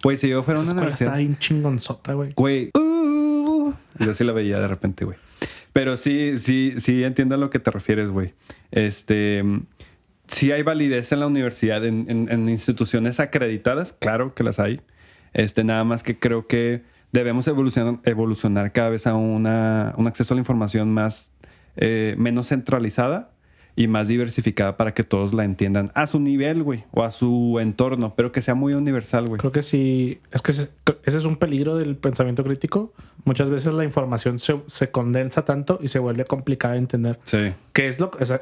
Güey, si yo fuera una universidad... Está bien chingonzota, güey. Güey. Yo sí la veía de repente, güey. Pero sí entiendo a lo que te refieres, güey. Sí hay validez en la universidad, en instituciones acreditadas. Claro que las hay. Nada más que creo que debemos evolucionar cada vez a un acceso a la información menos centralizada y más diversificada para que todos la entiendan a su nivel, güey, o a su entorno, pero que sea muy universal, güey. Creo que sí. Es que ese es un peligro del pensamiento crítico. Muchas veces la información se condensa tanto y se vuelve complicada de entender. Sí.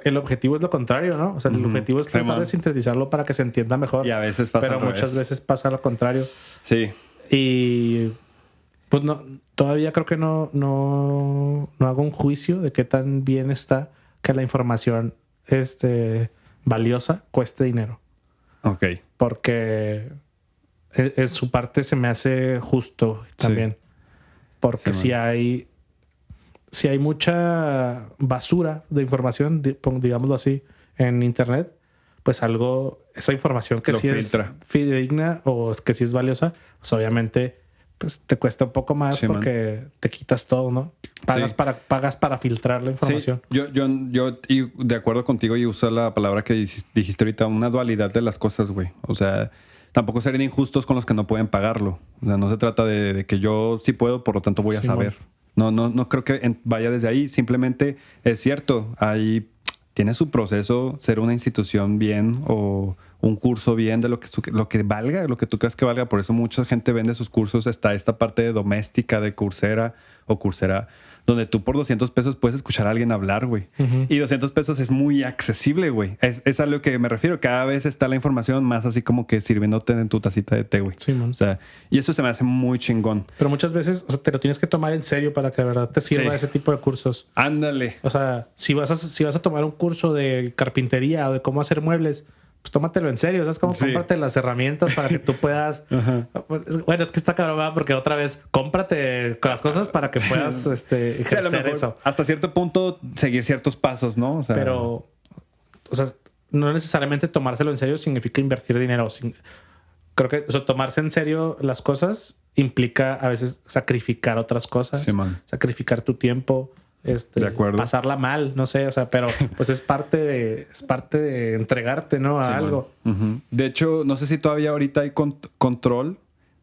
El objetivo es lo contrario, ¿no? O sea, el objetivo es tratar de sintetizarlo para que se entienda mejor. Y a veces pasa pero muchas veces pasa lo contrario. Sí. Y pues no, todavía creo que no hago un juicio de qué tan bien está que la información valiosa cueste dinero. Ok. Porque en su parte se me hace justo también. Sí. Porque si hay mucha basura de información, digámoslo así, en internet, pues esa información que sí filtra. Es fidedigna o que sí es valiosa, pues obviamente pues te cuesta un poco más porque te quitas todo, ¿no? Pagas para filtrar la información. Sí. Yo de acuerdo contigo y uso la palabra que dijiste ahorita, una dualidad de las cosas, güey. O sea, tampoco serían injustos con los que no pueden pagarlo. O sea, no se trata de que yo sí puedo, por lo tanto voy a saber. No creo que vaya desde ahí. Simplemente es cierto, ahí tiene su proceso ser una institución bien o un curso bien de lo que valga, lo que tú creas que valga. Por eso mucha gente vende sus cursos. Está esta parte de doméstica de Coursera o Coursera, donde tú por 200 pesos puedes escuchar a alguien hablar, güey. Y 200 pesos es muy accesible, güey. Es a lo que me refiero. Cada vez está la información más así como que sirviéndote en tu tacita de té, güey. Sí, man. O sea, y eso se me hace muy chingón. Pero muchas veces, o sea, te lo tienes que tomar en serio para que de verdad te sirva ese tipo de cursos. Ándale. O sea, si vas a tomar un curso de carpintería o de cómo hacer muebles, pues tómatelo en serio, ¿sabes? Como cómprate las herramientas para que tú puedas... Bueno, es que está cabrón, porque otra vez, cómprate las cosas para que puedas ejercer eso. Hasta cierto punto, seguir ciertos pasos, ¿no? O sea, pero, o sea, no necesariamente tomárselo en serio significa invertir dinero. Creo que tomarse en serio las cosas implica a veces sacrificar otras cosas. Sí, man. Sacrificar tu tiempo. De acuerdo. Pasarla mal, no sé, o sea, pero pues es parte de entregarte, ¿no? A algo. De hecho, no sé si todavía ahorita hay control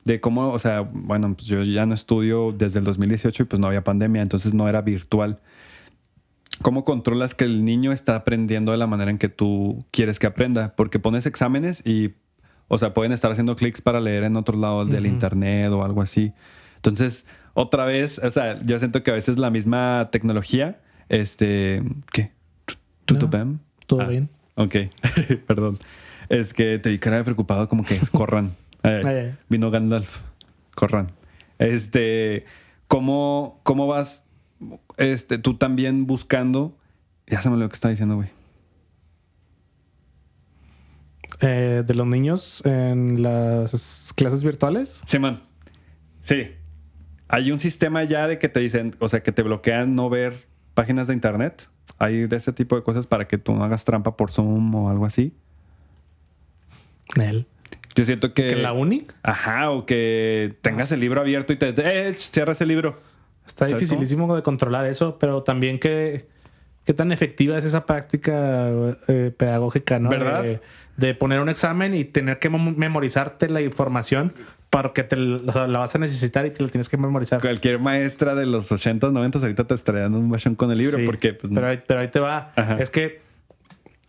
de cómo, o sea, bueno, pues yo ya no estudio desde el 2018 y pues no había pandemia, entonces no era virtual. ¿Cómo controlas que el niño está aprendiendo de la manera en que tú quieres que aprenda? Porque pones exámenes y, o sea, pueden estar haciendo clics para leer en otro lado del internet o algo así. Entonces, otra vez, o sea, yo siento que a veces la misma tecnología, ¿qué? ¿Tutupem? Todo bien. Ok, perdón. Es que te vi cara de preocupado, como que corran. Vino Gandalf, corran. ¿Cómo vas tú también buscando? Ya se me olvidó lo que estaba diciendo, güey. De los niños en las clases virtuales. Sí, man. Sí. Hay un sistema ya de que te dicen, o sea, que te bloquean no ver páginas de internet. Hay de ese tipo de cosas para que tú no hagas trampa por Zoom o algo así. Él. Yo siento que... ¿Que en la uni? Ajá, o que tengas el libro abierto y te... cierra ese libro. Está ¿Sabes dificilísimo de controlar eso, pero también qué tan efectiva es esa práctica pedagógica, ¿no? ¿Verdad? De poner un examen y tener que memorizarte la información porque o sea, la vas a necesitar y te lo tienes que memorizar. Cualquier maestra de los 80s, 90s ahorita te estaría dando un bachón con el libro Sí, porque... Pues, pero ahí te va. Ajá. Es que,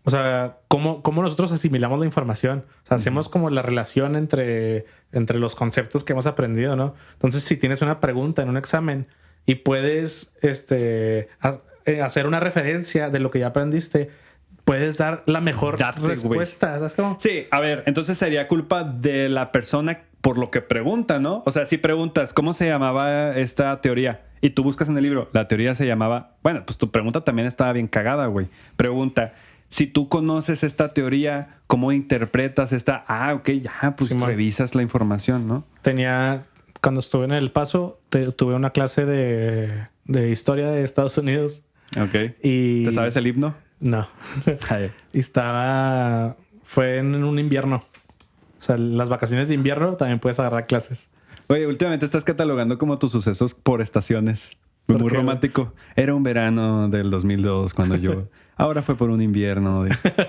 o sea, ¿cómo nosotros asimilamos la información? O sea, hacemos como la relación entre los conceptos que hemos aprendido, ¿no? Entonces, si tienes una pregunta en un examen y puedes hacer una referencia de lo que ya aprendiste, puedes dar la mejor respuesta. ¿Sabes cómo? Sí, a ver, entonces sería culpa de la persona por lo que pregunta, ¿no? O sea, si preguntas, ¿cómo se llamaba esta teoría? Y tú buscas en el libro, la teoría se llamaba... Bueno, pues tu pregunta también estaba bien cagada, güey. Pregunta, si tú conoces esta teoría, ¿cómo interpretas esta? Ah, ok, ya, pues Simón. revisas la información, ¿no? Cuando estuve en El Paso, tuve una clase de historia de Estados Unidos. Ok. Y ¿Te sabes el himno? No. Y fue en un invierno. O sea, las vacaciones de invierno también puedes agarrar clases. Oye, últimamente estás catalogando como tus sucesos por estaciones. Muy ¿Por qué, romántico. Era un verano del 2002 cuando yo... Ahora fue por un invierno.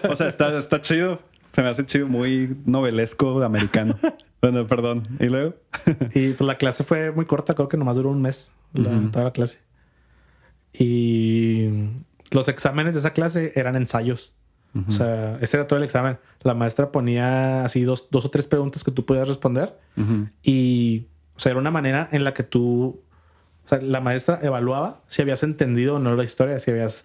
O sea, está chido. Se me hace chido, muy novelesco americano. Bueno, perdón. ¿Y luego? Y pues la clase fue muy corta. Creo que nomás duró un mes toda la clase. Y los exámenes de esa clase eran ensayos. O sea, ese era todo el examen. La maestra ponía así dos o tres preguntas que tú podías responder. Y, o sea, era una manera en la que tú... O sea, la maestra evaluaba si habías entendido o no la historia, si habías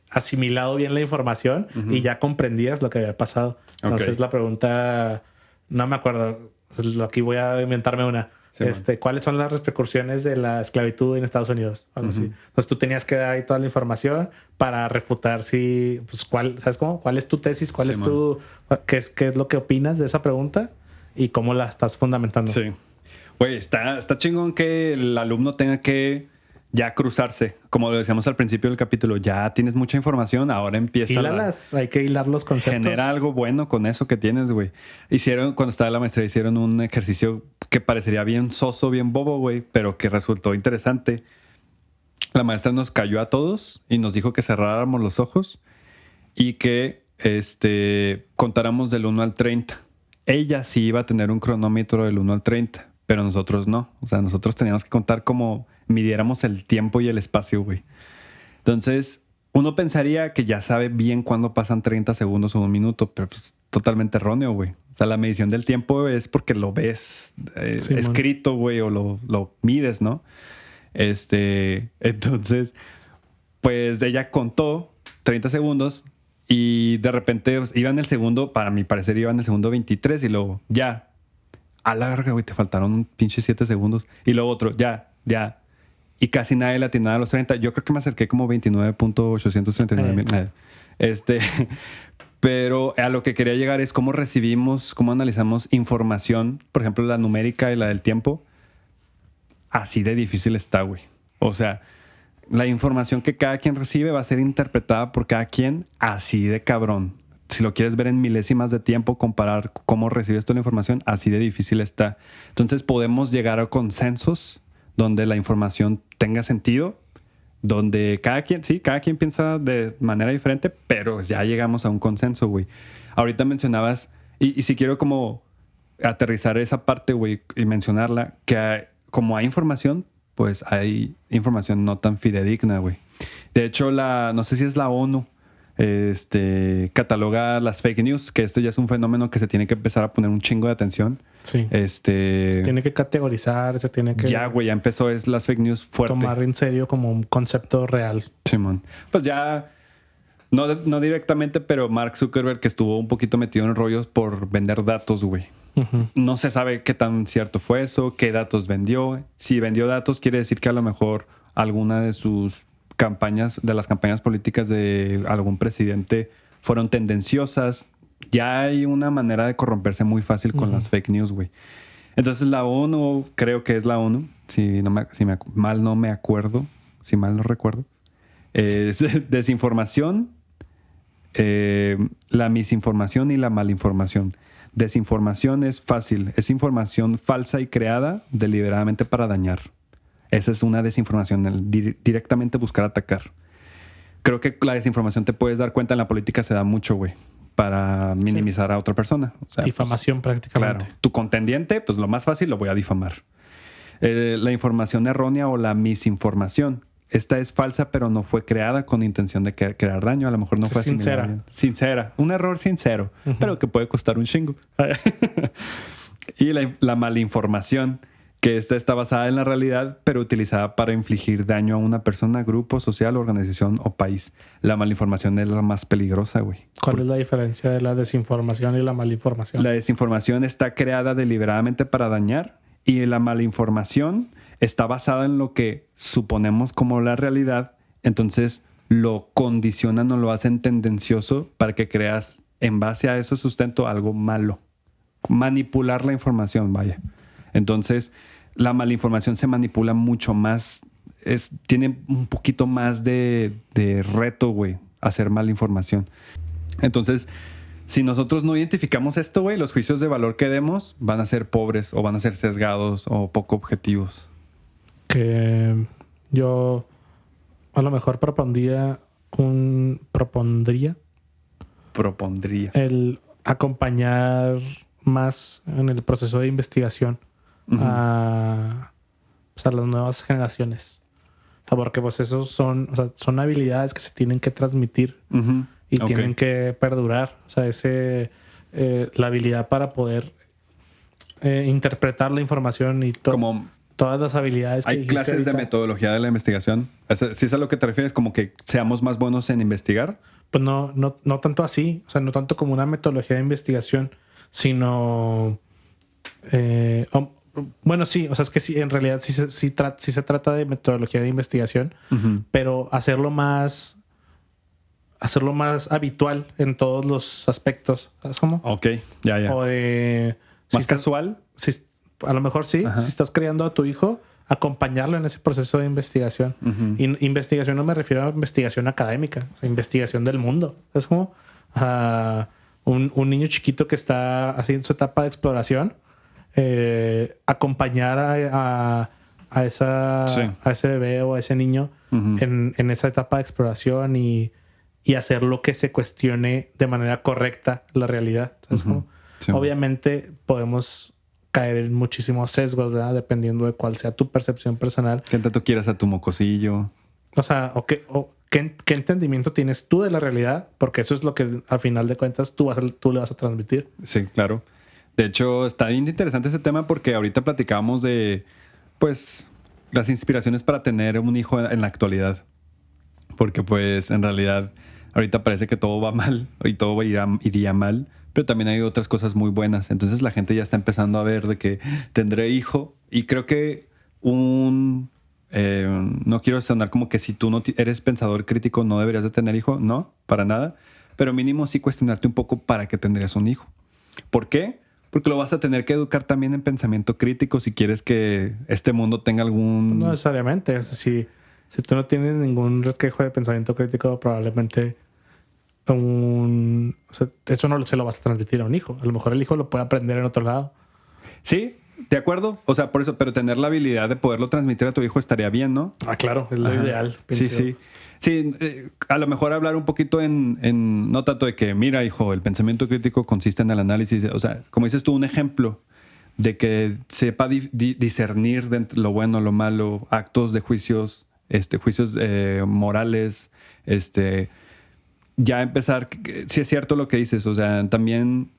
asimilado bien la información y ya comprendías lo que había pasado. Entonces la pregunta... No me acuerdo. Aquí voy a inventarme una. Sí, ¿cuáles son las repercusiones de la esclavitud en Estados Unidos? Algo así. Entonces tú tenías que dar ahí toda la información para refutar si, pues, ¿sabes cómo? ¿Cuál es tu tesis? ¿Cuál es qué es lo que opinas de esa pregunta? Y cómo la estás fundamentando. Sí. Oye, está chingón que el alumno tenga que ya cruzarse. Como lo decíamos al principio del capítulo, ya tienes mucha información, ahora empieza hay que hilar los conceptos. Genera algo bueno con eso que tienes, güey. Cuando estaba en la maestría, hicieron un ejercicio que parecería bien soso, bien bobo, güey, pero que resultó interesante. La maestra nos cayó a todos y nos dijo que cerráramos los ojos y que contáramos del 1 al 30. Ella sí iba a tener un cronómetro del 1 al 30, pero nosotros no. O sea, nosotros teníamos que contar como midiéramos el tiempo y el espacio, güey. Entonces, uno pensaría que ya sabe bien cuándo pasan 30 segundos o un minuto, pero pues totalmente erróneo, güey. O sea, la medición del tiempo es porque lo ves escrito, güey, o lo mides, ¿no? Entonces, pues ella contó 30 segundos y de repente iba en el segundo, para mi parecer iba en el segundo 23 y luego ya. A la verga, güey, te faltaron un pinche 7 segundos. Y luego otro, ya. Y casi nadie le atinaba a los 30. Yo creo que me acerqué como 29.839 mil. Pero a lo que quería llegar es cómo cómo analizamos información, por ejemplo, la numérica y la del tiempo. Así de difícil está, güey. O sea, la información que cada quien recibe va a ser interpretada por cada quien así de cabrón. Si lo quieres ver en milésimas de tiempo, comparar cómo recibes toda la información, así de difícil está. Entonces podemos llegar a consensos donde la información tenga sentido, donde cada quien piensa de manera diferente, pero ya llegamos a un consenso, güey. Ahorita mencionabas, y si quiero como aterrizar esa parte, güey, y mencionarla, que como hay información, pues hay información no tan fidedigna, güey. De hecho, no sé si es la ONU, cataloga las fake news, que esto ya es un fenómeno que se tiene que empezar a poner un chingo de atención. Sí. Tiene que categorizar, se tiene que... Ya, güey, ya empezó las fake news fuerte. Tomar en serio como un concepto real. Simón. Pues ya, no directamente, pero Mark Zuckerberg, que estuvo un poquito metido en rollos por vender datos, güey. No se sabe qué tan cierto fue eso, qué datos vendió. Si vendió datos, quiere decir que a lo mejor alguna de sus de las campañas políticas de algún presidente fueron tendenciosas. Ya hay una manera de corromperse muy fácil con las fake news, güey. Entonces la ONU, creo que es la ONU, mal no me acuerdo, si mal no recuerdo, es desinformación, la misinformación y la malinformación. Desinformación es fácil, es información falsa y creada deliberadamente para dañar. Esa es una desinformación, directamente buscar atacar. Creo que la desinformación te puedes dar cuenta en la política se da mucho, güey, para minimizar a otra persona. O sea, difamación prácticamente. Claro, tu contendiente, pues lo más fácil lo voy a difamar. La información errónea o la misinformación. Esta es falsa, pero no fue creada con intención de crear daño. A lo mejor no fue sincera. Sincera. Un error sincero, pero que puede costar un chingo. Y la malinformación, que esta está basada en la realidad, pero utilizada para infligir daño a una persona, grupo, social, organización o país. La malinformación es la más peligrosa, güey. ¿Cuál es la diferencia de la desinformación y la malinformación? La desinformación está creada deliberadamente para dañar y la malinformación está basada en lo que suponemos como la realidad, entonces lo condicionan o lo hacen tendencioso para que creas en base a eso sustento algo malo. Manipular la información, vaya. Entonces, la malinformación se manipula mucho más, tiene un poquito más de reto, güey, hacer malinformación. Entonces, si nosotros no identificamos esto, güey, los juicios de valor que demos van a ser pobres o van a ser sesgados o poco objetivos. Que yo a lo mejor propondría el acompañar más en el proceso de investigación a las nuevas generaciones. O sea, porque pues esos son habilidades que se tienen que transmitir y tienen que perdurar. O sea, la habilidad para poder interpretar la información y todas las habilidades que hay clases ahorita de metodología de la investigación. ¿Sí es a lo que te refieres? Como que seamos más buenos en investigar. Pues no tanto así. O sea, no tanto como una metodología de investigación, sino... bueno, sí. O sea, es que sí, en realidad sí se trata de metodología de investigación, pero hacerlo más habitual en todos los aspectos. ¿Sabes cómo? Ok, ya. O de... ¿Más casual? A lo mejor sí. Ajá. Si estás criando a tu hijo, acompañarlo en ese proceso de investigación. Investigación no me refiero a investigación académica, o sea, investigación del mundo. Es como un niño chiquito que está haciendo su etapa de exploración, acompañar a ese bebé o a ese niño en esa etapa de exploración y hacer lo que se cuestione de manera correcta la realidad. ¿Sabes cómo? Sí. Obviamente podemos caer en muchísimos sesgos, ¿verdad? Dependiendo de cuál sea tu percepción personal. ¿Qué tanto quieras a tu mocosillo? O sea, ¿qué entendimiento tienes tú de la realidad? Porque eso es lo que, al final de cuentas, tú le vas a transmitir. Sí, claro. De hecho, está bien interesante ese tema porque ahorita platicábamos de, pues, las inspiraciones para tener un hijo en la actualidad. Porque, pues, en realidad, ahorita parece que todo va mal y todo iría mal. Pero también hay otras cosas muy buenas. Entonces la gente ya está empezando a ver de que tendré hijo. Y creo que no quiero sonar como que si tú no eres pensador crítico no deberías de tener hijo. No, para nada. Pero mínimo sí cuestionarte un poco para qué tendrías un hijo. ¿Por qué? Porque lo vas a tener que educar también en pensamiento crítico si quieres que este mundo tenga algún... No necesariamente. O sea, si tú no tienes ningún resquejo de pensamiento crítico, probablemente... eso no se lo vas a transmitir a un hijo. A lo mejor el hijo lo puede aprender en otro lado. Sí, de acuerdo. O sea, por eso, pero tener la habilidad de poderlo transmitir a tu hijo estaría bien, ¿no? Ah, claro, es lo ideal. Sí. A lo mejor hablar un poquito en no tanto de que, mira, hijo, el pensamiento crítico consiste en el análisis. O sea, como dices tú, un ejemplo de que sepa discernir de lo bueno, lo malo, actos de juicios morales, ya empezar, sí es cierto lo que dices, o sea, también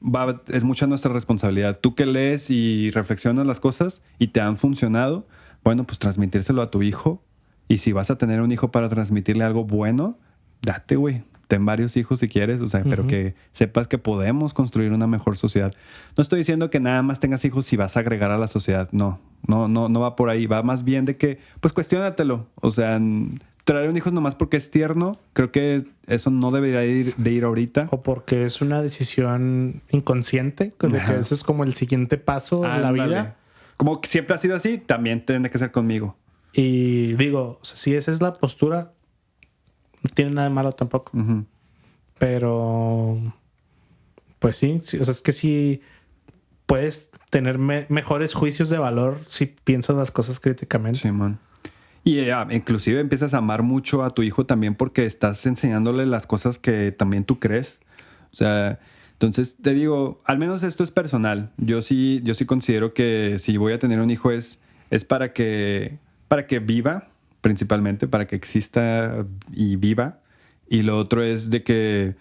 es mucha nuestra responsabilidad. Tú que lees y reflexionas las cosas y te han funcionado, bueno, pues transmitírselo a tu hijo. Y si vas a tener un hijo para transmitirle algo bueno, date, güey. Ten varios hijos si quieres, o sea, pero que sepas que podemos construir una mejor sociedad. No estoy diciendo que nada más tengas hijos si vas a agregar a la sociedad, no va por ahí. Va más bien de que, pues cuestiónatelo, o sea... Traer un hijo nomás porque es tierno, creo que eso no debería de ir ahorita. O porque es una decisión inconsciente, que ese es como el siguiente paso en la vida. como que siempre ha sido así, también tiene que ser conmigo. Y digo, o sea, si esa es la postura, no tiene nada de malo tampoco. Uh-huh. Pero, pues sí, o sea, es que sí puedes tener mejores juicios de valor si piensas las cosas críticamente. Sí, man. Y inclusive empiezas a amar mucho a tu hijo también porque estás enseñándole las cosas que también tú crees. O sea, entonces te digo, al menos esto es personal. Yo sí considero que si voy a tener un hijo es para que viva, principalmente, para que exista y viva. Y lo otro es de que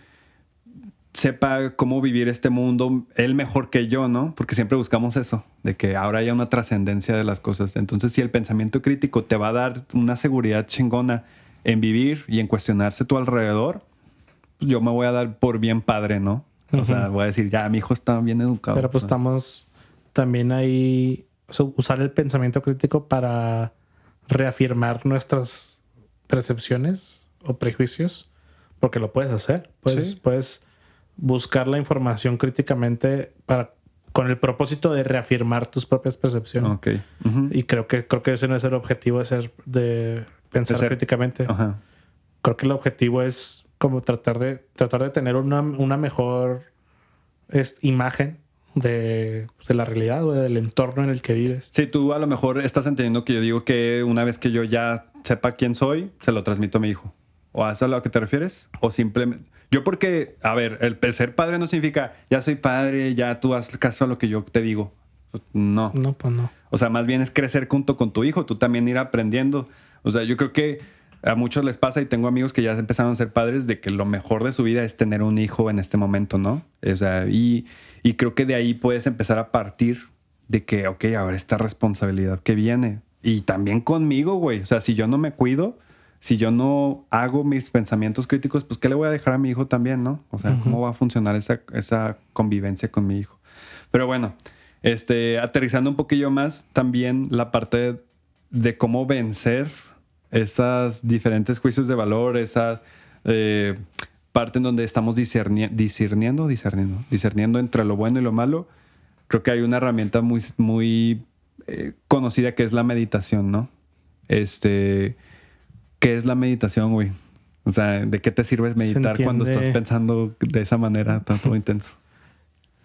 sepa cómo vivir este mundo él mejor que yo, ¿no? Porque siempre buscamos eso, de que ahora haya una trascendencia de las cosas. Entonces, si el pensamiento crítico te va a dar una seguridad chingona en vivir y en cuestionarse tu alrededor, pues yo me voy a dar por bien padre, ¿no? O sea, voy a decir, ya, mi hijo está bien educado. Pero pues ¿no? estamos también ahí, o sea, usar el pensamiento crítico para reafirmar nuestras percepciones o prejuicios, porque lo puedes hacer. Puedes buscar la información críticamente con el propósito de reafirmar tus propias percepciones. Okay. Uh-huh. Y creo que ese no es el objetivo de pensar críticamente. Uh-huh. Creo que el objetivo es como tratar de tener una mejor imagen de la realidad o del entorno en el que vives. Sí, tú a lo mejor estás entendiendo que yo digo que una vez que yo ya sepa quién soy, se lo transmito a mi hijo. ¿O a eso a lo que te refieres? O simplemente... Yo porque, a ver, el ser padre no significa ya soy padre, ya tú haz caso a lo que yo te digo. No. No, pues no. O sea, más bien es crecer junto con tu hijo, tú también ir aprendiendo. O sea, yo creo que a muchos les pasa y tengo amigos que ya empezaron a ser padres de que lo mejor de su vida es tener un hijo en este momento, ¿no? O sea, y creo que de ahí puedes empezar a partir de que, ok, ahora esta responsabilidad que viene. Y también conmigo, güey. O sea, si yo no me cuido, si yo no hago mis pensamientos críticos, pues ¿qué le voy a dejar a mi hijo también, no? O sea, ¿cómo va a funcionar esa convivencia con mi hijo? Pero bueno, aterrizando un poquillo más, también la parte de cómo vencer esas diferentes juicios de valor, esa parte en donde estamos discerniendo entre lo bueno y lo malo. Creo que hay una herramienta muy, muy conocida que es la meditación, ¿no? ¿Qué es la meditación, güey? O sea, ¿de qué te sirve meditar cuando estás pensando de esa manera tanto intenso?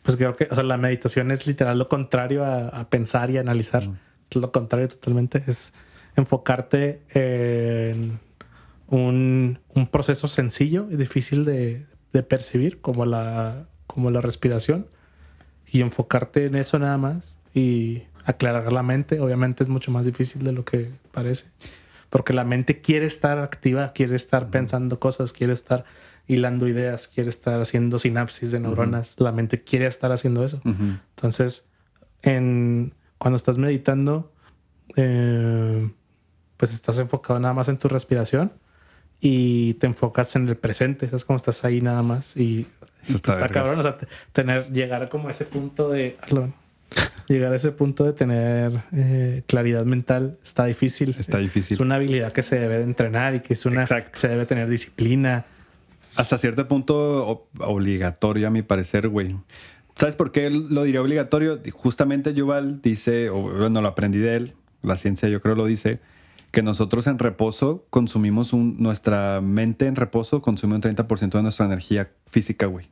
Pues creo que, o sea, la meditación es literal lo contrario a pensar y analizar. Es lo contrario totalmente. Es enfocarte en un proceso sencillo y difícil de percibir, como la respiración, y enfocarte en eso nada más y aclarar la mente. Obviamente es mucho más difícil de lo que parece, porque la mente quiere estar activa, quiere estar pensando cosas, quiere estar hilando ideas, quiere estar haciendo sinapsis de neuronas. La mente quiere estar haciendo eso. Entonces, cuando estás meditando, pues estás enfocado nada más en tu respiración y te enfocas en el presente. Es como estás ahí nada más y está cabrón. O sea, llegar como a ese punto de... Llegar a ese punto de tener claridad mental está difícil. Está difícil. Es una habilidad que se debe de entrenar y que se debe tener disciplina. Hasta cierto punto obligatorio, a mi parecer, güey. ¿Sabes por qué lo diría obligatorio? Justamente Yuval dice, o bueno, lo aprendí de él, la ciencia yo creo lo dice, que nosotros en reposo consumimos nuestra mente en reposo consume un 30% de nuestra energía física, güey.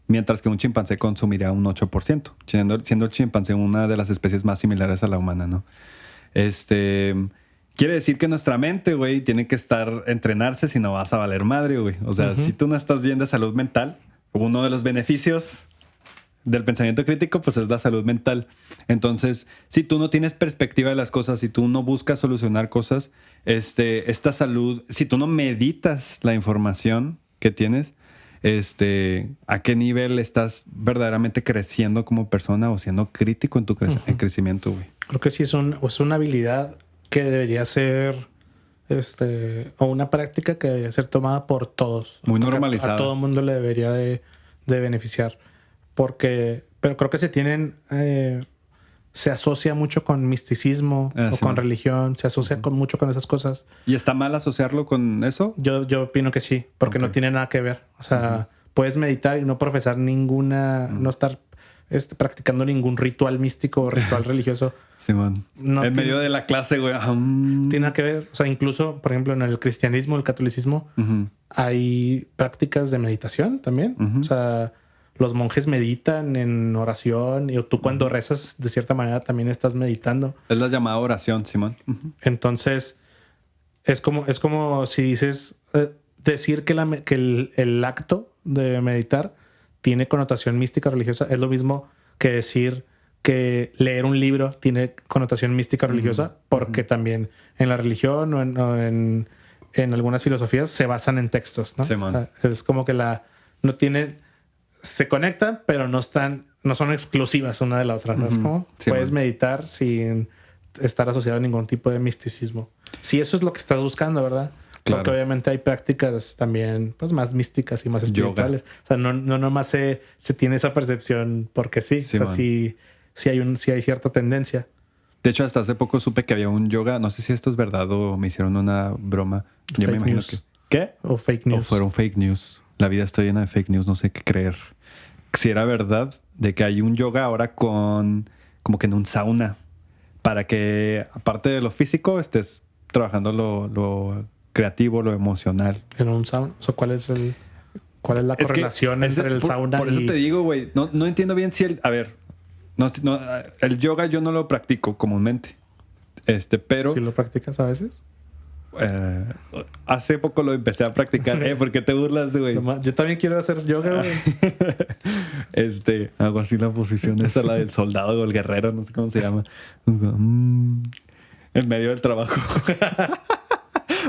Mientras que un chimpancé consumiría un 8%, siendo el chimpancé una de las especies más similares a la humana, ¿no? Quiere decir que nuestra mente, güey, tiene que entrenarse, si no vas a valer madre, güey. O sea, si tú no estás bien de salud mental, uno de los beneficios del pensamiento crítico, pues es la salud mental. Entonces, si tú no tienes perspectiva de las cosas, si tú no buscas solucionar cosas, esta salud, si tú no meditas la información que tienes, a qué nivel estás verdaderamente creciendo como persona o siendo crítico en tu crecimiento, güey. Creo que sí es una habilidad que debería ser, o una práctica que debería ser tomada por todos. Muy normalizada. A todo el mundo le debería de beneficiar. Pero creo que se asocia mucho con misticismo o con religión, se asocia mucho con esas cosas. ¿Y está mal asociarlo con eso? Yo opino que sí, porque no tiene nada que ver. O sea, puedes meditar y no profesar ninguna, no estar practicando ningún ritual místico o ritual religioso. Simón. En medio de la clase, güey. Tiene nada que ver. O sea, incluso, por ejemplo, en el cristianismo, el catolicismo, hay prácticas de meditación también. O sea, los monjes meditan en oración y tú cuando rezas, de cierta manera, también estás meditando. Es la llamada oración, Simón. Entonces, es como si dices... decir que el acto de meditar tiene connotación mística religiosa es lo mismo que decir que leer un libro tiene connotación mística religiosa, porque también en la religión o en algunas filosofías se basan en textos, ¿no? Sí, man. Es como que se conectan, pero no son exclusivas una de la otra, ¿no? Es como puedes meditar sin estar asociado a ningún tipo de misticismo. Si eso es lo que estás buscando, ¿verdad? Claro. Porque obviamente hay prácticas también pues más místicas y más espirituales. Yoga. O sea, no nomás se tiene esa percepción porque sí. Sí, o sea, sí hay cierta tendencia. De hecho, hasta hace poco supe que había un yoga. No sé si esto es verdad o me hicieron una broma. Yo me imagino que... ¿Qué? ¿O fake news? O fueron fake news. La vida está llena de fake news. No sé qué creer. Si era verdad de que hay un yoga ahora como que en un sauna. Para que, aparte de lo físico, estés trabajando lo creativo, lo emocional. En un sauna. O sea, ¿cuál es la correlación entre el sauna por eso te digo, güey. No entiendo bien si a ver, el yoga yo no lo practico comúnmente. Pero... ¿Sí lo practicas a veces? Hace poco lo empecé a practicar. ¿Por qué te burlas, güey? Yo también quiero hacer yoga, güey. Hago así la posición esa, la del soldado o el guerrero, no sé cómo se llama. En medio del trabajo.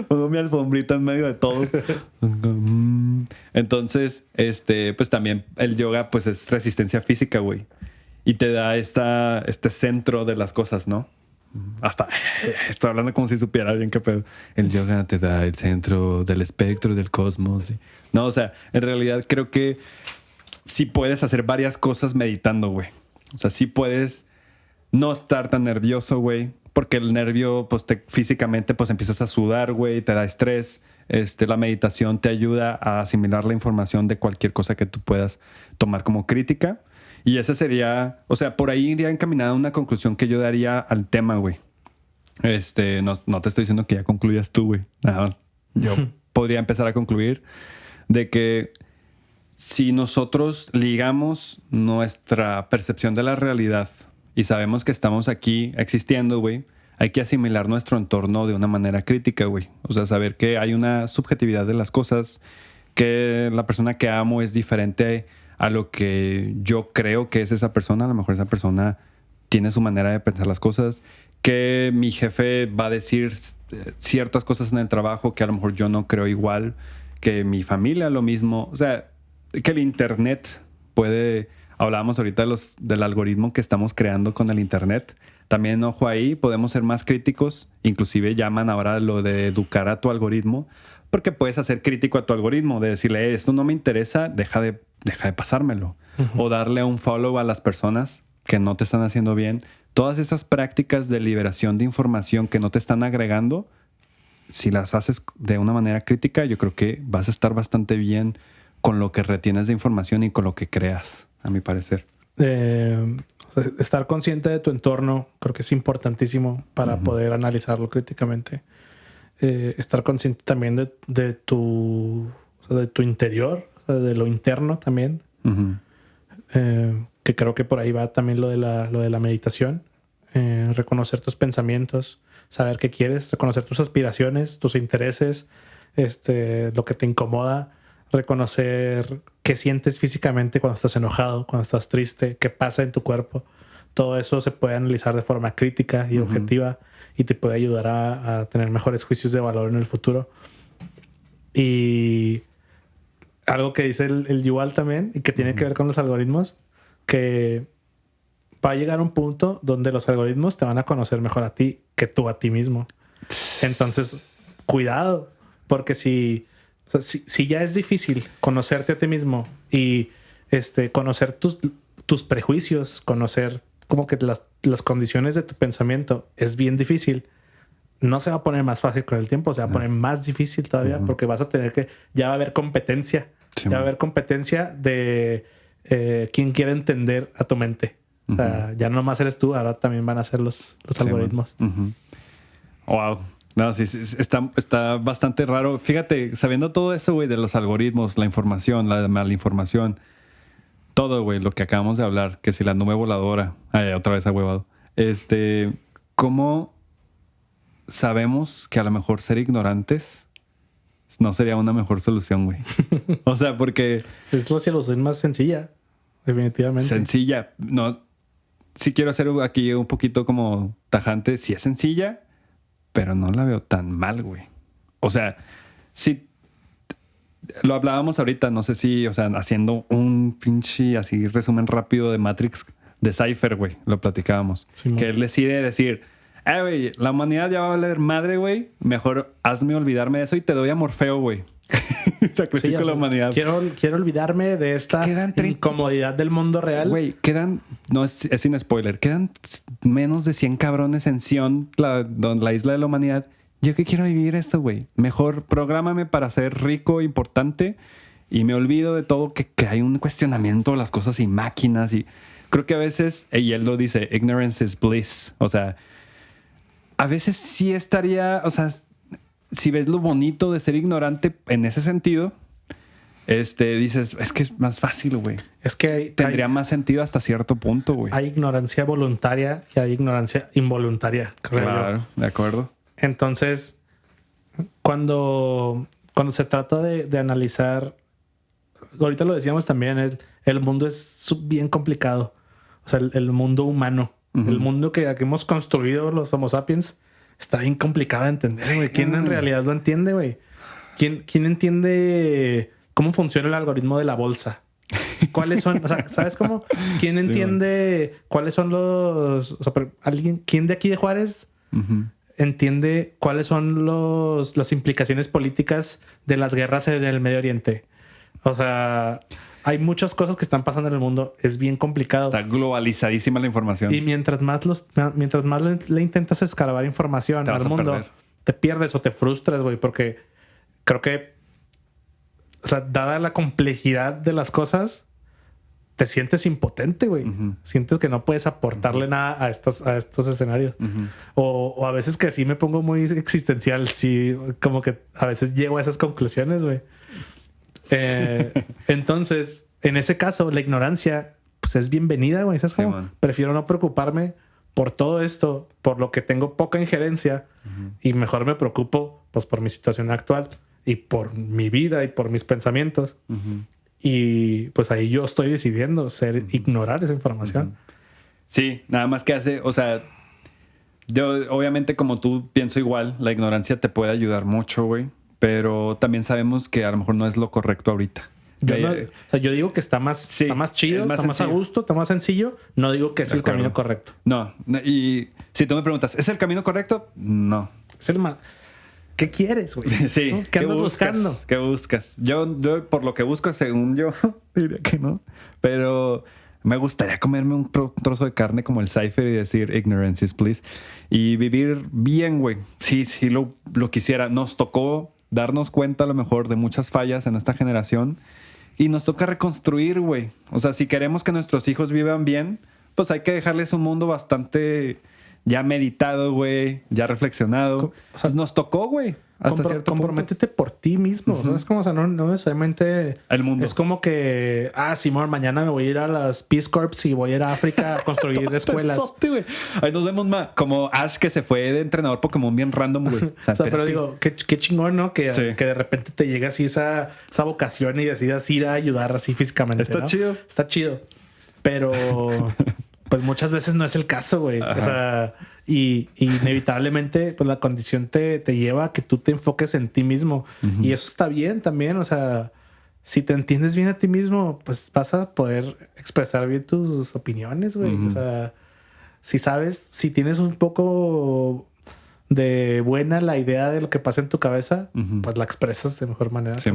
Pongo mi alfombrita en medio de todos. Entonces, pues también el yoga pues es resistencia física, güey. Y te da este centro de las cosas, ¿no? Hasta estoy hablando como si supiera bien qué pedo. El yoga te da el centro del espectro del cosmos. No, o sea, en realidad creo que sí puedes hacer varias cosas meditando, güey. O sea, sí puedes no estar tan nervioso, güey. Porque el nervio, pues físicamente, pues empiezas a sudar, güey, te da estrés. La meditación te ayuda a asimilar la información de cualquier cosa que tú puedas tomar como crítica. Y ese sería, o sea, por ahí iría encaminada una conclusión que yo daría al tema, güey. No te estoy diciendo que ya concluyas tú, güey. Nada más. Yo podría empezar a concluir de que si nosotros ligamos nuestra percepción de la realidad y sabemos que estamos aquí existiendo, güey, hay que asimilar nuestro entorno de una manera crítica, güey. O sea, saber que hay una subjetividad de las cosas, que la persona que amo es diferente a lo que yo creo que es esa persona. A lo mejor esa persona tiene su manera de pensar las cosas, que mi jefe va a decir ciertas cosas en el trabajo que a lo mejor yo no creo igual, que mi familia lo mismo. O sea, que el internet puede... Hablábamos ahorita del algoritmo que estamos creando con el internet. También, ojo ahí, podemos ser más críticos. Inclusive llaman ahora lo de educar a tu algoritmo, porque puedes hacer crítico a tu algoritmo, de decirle, esto no me interesa, deja de pasármelo. O darle un follow a las personas que no te están haciendo bien. Todas esas prácticas de liberación de información que no te están agregando, si las haces de una manera crítica, yo creo que vas a estar bastante bien con lo que retienes de información y con lo que creas, a mi parecer. Estar consciente de tu entorno creo que es importantísimo para poder analizarlo críticamente. Estar consciente también de tu interior, de lo interno también. Que creo que por ahí va también lo de la meditación. Reconocer tus pensamientos, saber qué quieres, reconocer tus aspiraciones, tus intereses, lo que te incomoda, reconocer qué sientes físicamente cuando estás enojado, cuando estás triste, qué pasa en tu cuerpo. Todo eso se puede analizar de forma crítica y objetiva y te puede ayudar a tener mejores juicios de valor en el futuro. Y algo que dice el Yuval también y que tiene que ver con los algoritmos, que va a llegar un punto donde los algoritmos te van a conocer mejor a ti que tú a ti mismo. Entonces, cuidado, porque si ya es difícil conocerte a ti mismo y conocer tus prejuicios, conocer como que las condiciones de tu pensamiento es bien difícil, no se va a poner más fácil con el tiempo, se va a poner más difícil todavía porque vas a tener ya va a haber competencia. Sí, ya va a haber competencia de quién quiere entender a tu mente. O sea, ya no más eres tú, ahora también van a ser los algoritmos. Wow. No, sí, está bastante raro. Fíjate, sabiendo todo eso, güey, de los algoritmos, la información, la malinformación, todo, güey, lo que acabamos de hablar, que si la nube voladora, otra vez ahuevado, ¿cómo sabemos que a lo mejor ser ignorantes no sería una mejor solución, güey? O sea, porque... Es la solución más sencilla, definitivamente. Sencilla. No, sí quiero hacer aquí un poquito como tajante. Sí es sencilla, pero no la veo tan mal, güey. O sea, sí... Lo hablábamos ahorita, no sé si... O sea, haciendo un pinche así resumen rápido de Matrix, de Cypher, güey. Lo platicábamos. Sí, que él decide decir... güey, la humanidad ya va a valer madre, güey. Mejor hazme olvidarme de eso y te doy a Morfeo, güey. Sacrifico la humanidad. Quiero olvidarme de esta incomodidad del mundo real. Güey, quedan... No, es sin spoiler. Quedan menos de 100 cabrones en Sion, la isla de la humanidad. Yo que quiero vivir esto, güey. Mejor prográmame para ser rico, importante. Y me olvido de todo que hay un cuestionamiento de las cosas y máquinas. Y creo que a veces... Y él lo dice, ignorance is bliss. O sea... A veces sí estaría, o sea, si ves lo bonito de ser ignorante en ese sentido, dices, es que es más fácil, güey. Es que tendría más sentido hasta cierto punto, güey. Hay ignorancia voluntaria y hay ignorancia involuntaria, creo yo. Claro, de acuerdo. Entonces, cuando se trata de analizar, ahorita lo decíamos también, el mundo es bien complicado. O sea, el mundo humano. El mundo que hemos construido los Homo sapiens está bien complicado de entender, güey. ¿Quién en realidad lo entiende, güey? ¿Quién entiende cómo funciona el algoritmo de la bolsa? ¿Cuáles son? O sea, ¿sabes cómo? ¿Quién entiende cuáles son los... O sea, ¿quién de aquí de Juárez entiende cuáles son las implicaciones políticas de las guerras en el Medio Oriente? O sea... Hay muchas cosas que están pasando en el mundo. Es bien complicado. Está globalizadísima la información. Y mientras más le intentas escarbar información al mundo, te pierdes o te frustras, güey. Porque creo que, o sea, dada la complejidad de las cosas, te sientes impotente, güey. Sientes que no puedes aportarle nada a estos escenarios. O a veces que sí me pongo muy existencial. Sí, como que a veces llego a esas conclusiones, güey. Entonces, en ese caso, la ignorancia pues es bienvenida, güey. ¿Sabes cómo? Sí, prefiero no preocuparme por todo esto, por lo que tengo poca injerencia, y mejor me preocupo pues por mi situación actual y por mi vida y por mis pensamientos. Y pues ahí yo estoy decidiendo ignorar esa información. Sí, nada más que hace, o sea, yo obviamente como tú pienso igual, la ignorancia te puede ayudar mucho, güey. Pero también sabemos que a lo mejor no es lo correcto ahorita. Yo digo que está más chido, está más a gusto, está más sencillo. No digo que es el camino correcto. No. Y si tú me preguntas, ¿es el camino correcto? No. Es el más... ¿Qué quieres, güey? Sí. ¿Qué andas buscando? ¿Qué buscas? Yo por lo que busco, según yo, diría que no. Pero me gustaría comerme un trozo de carne como el Cypher y decir ignorance is bliss. Y vivir bien, güey. Sí, lo quisiera. Nos tocó darnos cuenta a lo mejor de muchas fallas en esta generación y nos toca reconstruir, güey. O sea, si queremos que nuestros hijos vivan bien, pues hay que dejarles un mundo bastante ya meditado, güey, ya reflexionado. O sea, nos tocó, güey. Comprométete por ti mismo. ¿Sabes cómo? O sea, no necesariamente... El mundo. Es como que... Simón, mañana me voy a ir a las Peace Corps y voy a ir a África a construir escuelas. Ahí nos vemos más. Como Ash que se fue de entrenador Pokémon bien random, güey. O sea, pero digo, qué chingón, ¿no? Que de repente te llega así esa vocación y decidas ir a ayudar así físicamente, Está ¿no? chido. Está chido. Pero... pues muchas veces no es el caso, güey. O sea... Y inevitablemente, pues la condición te lleva a que tú te enfoques en ti mismo. Y eso está bien también. O sea, si te entiendes bien a ti mismo, pues vas a poder expresar bien tus opiniones, güey. O sea, si tienes un poco de buena la idea de lo que pasa en tu cabeza, pues la expresas de mejor manera. Sí,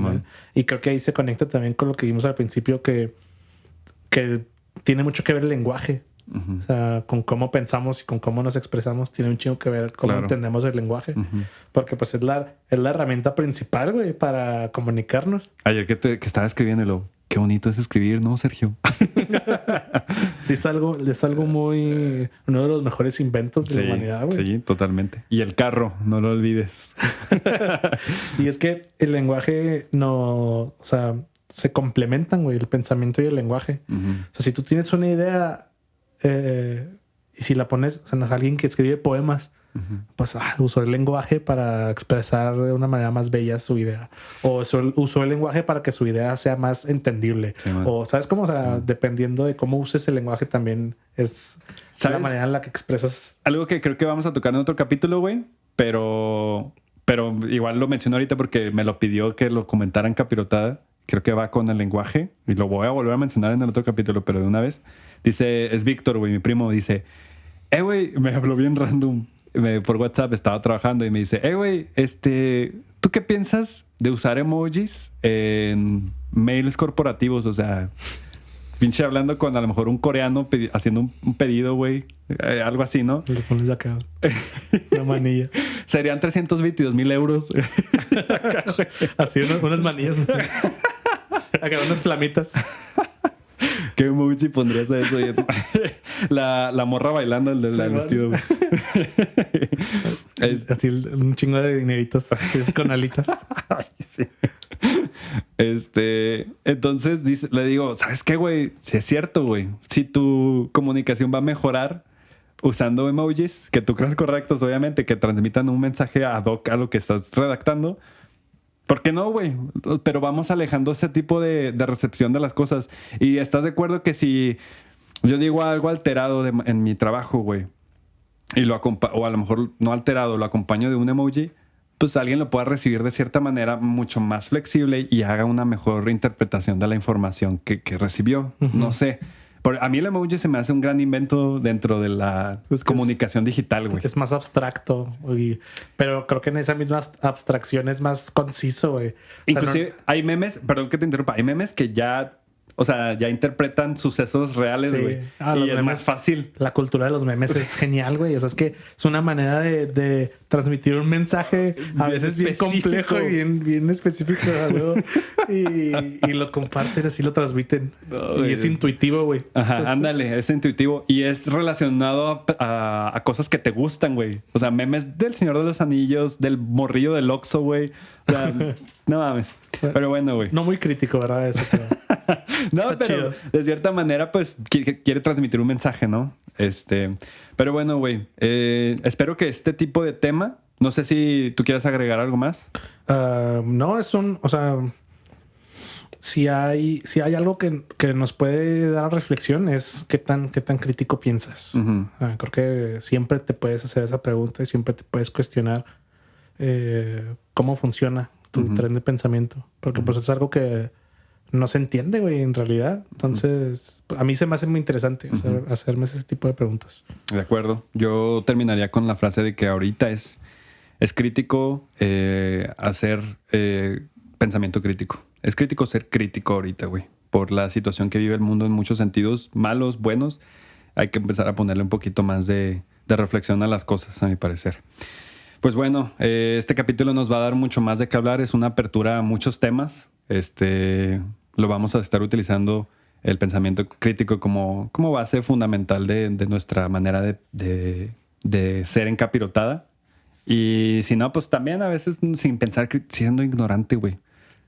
y creo que ahí se conecta también con lo que vimos al principio, que tiene mucho que ver el lenguaje. O sea, con cómo pensamos y con cómo nos expresamos tiene un chingo que ver cómo entendemos el lenguaje. Porque pues es la herramienta principal, güey, para comunicarnos. Ayer que estaba escribiéndolo, qué bonito es escribir, ¿no, Sergio? Sí, es algo muy... Uno de los mejores inventos de la humanidad, güey. Sí, totalmente. Y el carro, no lo olvides. Y es que el lenguaje no... O sea, se complementan, güey, el pensamiento y el lenguaje. O sea, si tú tienes una idea y si la pones... O sea, no es alguien que escribe poemas, pues usó el lenguaje para expresar de una manera más bella su idea. O usó el lenguaje para que su idea sea más entendible. Sí, o, ¿sabes cómo? O sea, sí, dependiendo de cómo uses el lenguaje también es la manera en la que expresas. Algo que creo que vamos a tocar en otro capítulo, güey, pero igual lo menciono ahorita porque me lo pidió que lo comentara en Capirotada. Creo que va con el lenguaje y lo voy a volver a mencionar en el otro capítulo, pero de una vez. Dice, es Víctor, güey, mi primo, dice, güey, me habló bien random. Por WhatsApp estaba trabajando y me dice, güey, ¿tú qué piensas de usar emojis en mails corporativos? O sea, pinche hablando con a lo mejor un coreano haciendo un pedido, güey. Algo así, ¿no? Le pones acá una manilla. Serían 322,000 euros. Así unas manillas así. Acá unas flamitas. ¿Qué emoji pondrías a eso? La morra bailando el del vestido, güey. Así un chingo de dineritos con alitas. Ay, sí. Entonces le digo, ¿sabes qué, güey? Sí es cierto, güey. Si tu comunicación va a mejorar usando emojis que tú creas correctos, obviamente, que transmitan un mensaje ad hoc a lo que estás redactando, ¿por qué no, güey? Pero vamos alejando ese tipo de recepción de las cosas. Y estás de acuerdo que si yo digo algo alterado en mi trabajo, güey, y o a lo mejor no alterado, lo acompaño de un emoji, pues alguien lo pueda recibir de cierta manera mucho más flexible y haga una mejor interpretación de la información que recibió. No sé. A mí el emoji se me hace un gran invento dentro de la comunicación digital, güey. Es más abstracto, pero creo que en esa misma abstracción es más conciso, güey. Inclusive hay memes, perdón que te interrumpa, hay memes que ya, o sea, ya interpretan sucesos reales, güey. Sí. Y es más fácil. La cultura de los memes es genial, güey. O sea, es que es una manera de transmitir un mensaje a veces bien complejo y bien específico, güey. Y lo comparten, así lo transmiten. No, y es intuitivo, güey. Ajá, ándale, es intuitivo. Y es relacionado a cosas que te gustan, güey. O sea, memes del Señor de los Anillos, del morrillo del Oxxo, güey. O sea, no mames. Pero bueno, güey. No muy crítico, ¿verdad? Eso, pero... No, pero chido. De cierta manera, pues, quiere transmitir un mensaje, ¿no? Pero bueno, güey. Espero que este tipo de tema... No sé si tú quieres agregar algo más. No, o sea... Si hay algo que nos puede dar a reflexión es qué tan crítico piensas. Creo que siempre te puedes hacer esa pregunta y siempre te puedes cuestionar cómo funciona tu tren de pensamiento. Porque pues es algo que no se entiende, güey, en realidad. Entonces, a mí se me hace muy interesante hacerme ese tipo de preguntas. De acuerdo. Yo terminaría con la frase de que ahorita es crítico hacer pensamiento crítico. Es crítico ser crítico ahorita, güey. Por la situación que vive el mundo en muchos sentidos, malos, buenos. Hay que empezar a ponerle un poquito más de reflexión a las cosas, a mi parecer. Pues bueno, este capítulo nos va a dar mucho más de qué hablar. Es una apertura a muchos temas. Lo vamos a estar utilizando el pensamiento crítico como base fundamental de nuestra manera de ser encapirotada. Y si no, pues también a veces sin pensar, siendo ignorante, güey.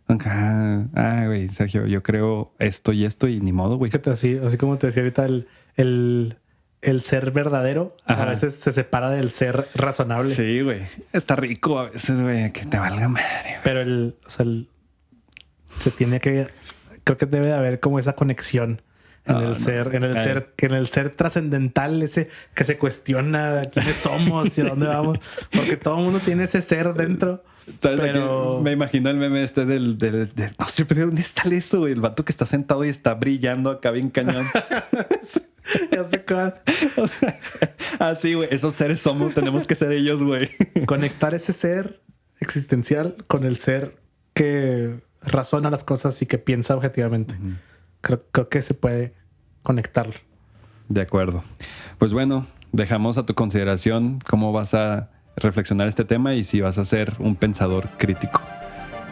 Güey, Sergio, yo creo esto y ni modo, güey. Es que así como te decía ahorita, el ser verdadero a veces se separa del ser razonable. Sí, güey. Está rico a veces, güey, que te valga madre. Pero se tiene que... Creo que debe de haber como esa conexión en el ser trascendental, ese que se cuestiona quiénes somos y a dónde vamos. Porque todo el mundo tiene ese ser dentro. ¿Sabes? Pero... me imagino el meme del no sé, pero ¿dónde está eso, güey? El vato que está sentado y está brillando acá bien cañón. Ya sé cuál. Así, güey. Esos seres somos, tenemos que ser ellos, güey. Conectar ese ser existencial con el ser que razona las cosas y que piensa objetivamente. Creo que se puede conectarlo. De acuerdo. Pues bueno, dejamos a tu consideración cómo vas a reflexionar este tema y si vas a ser un pensador crítico.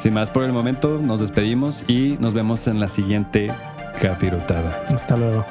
Sin más por el momento, nos despedimos y nos vemos en la siguiente capirotada. Hasta luego.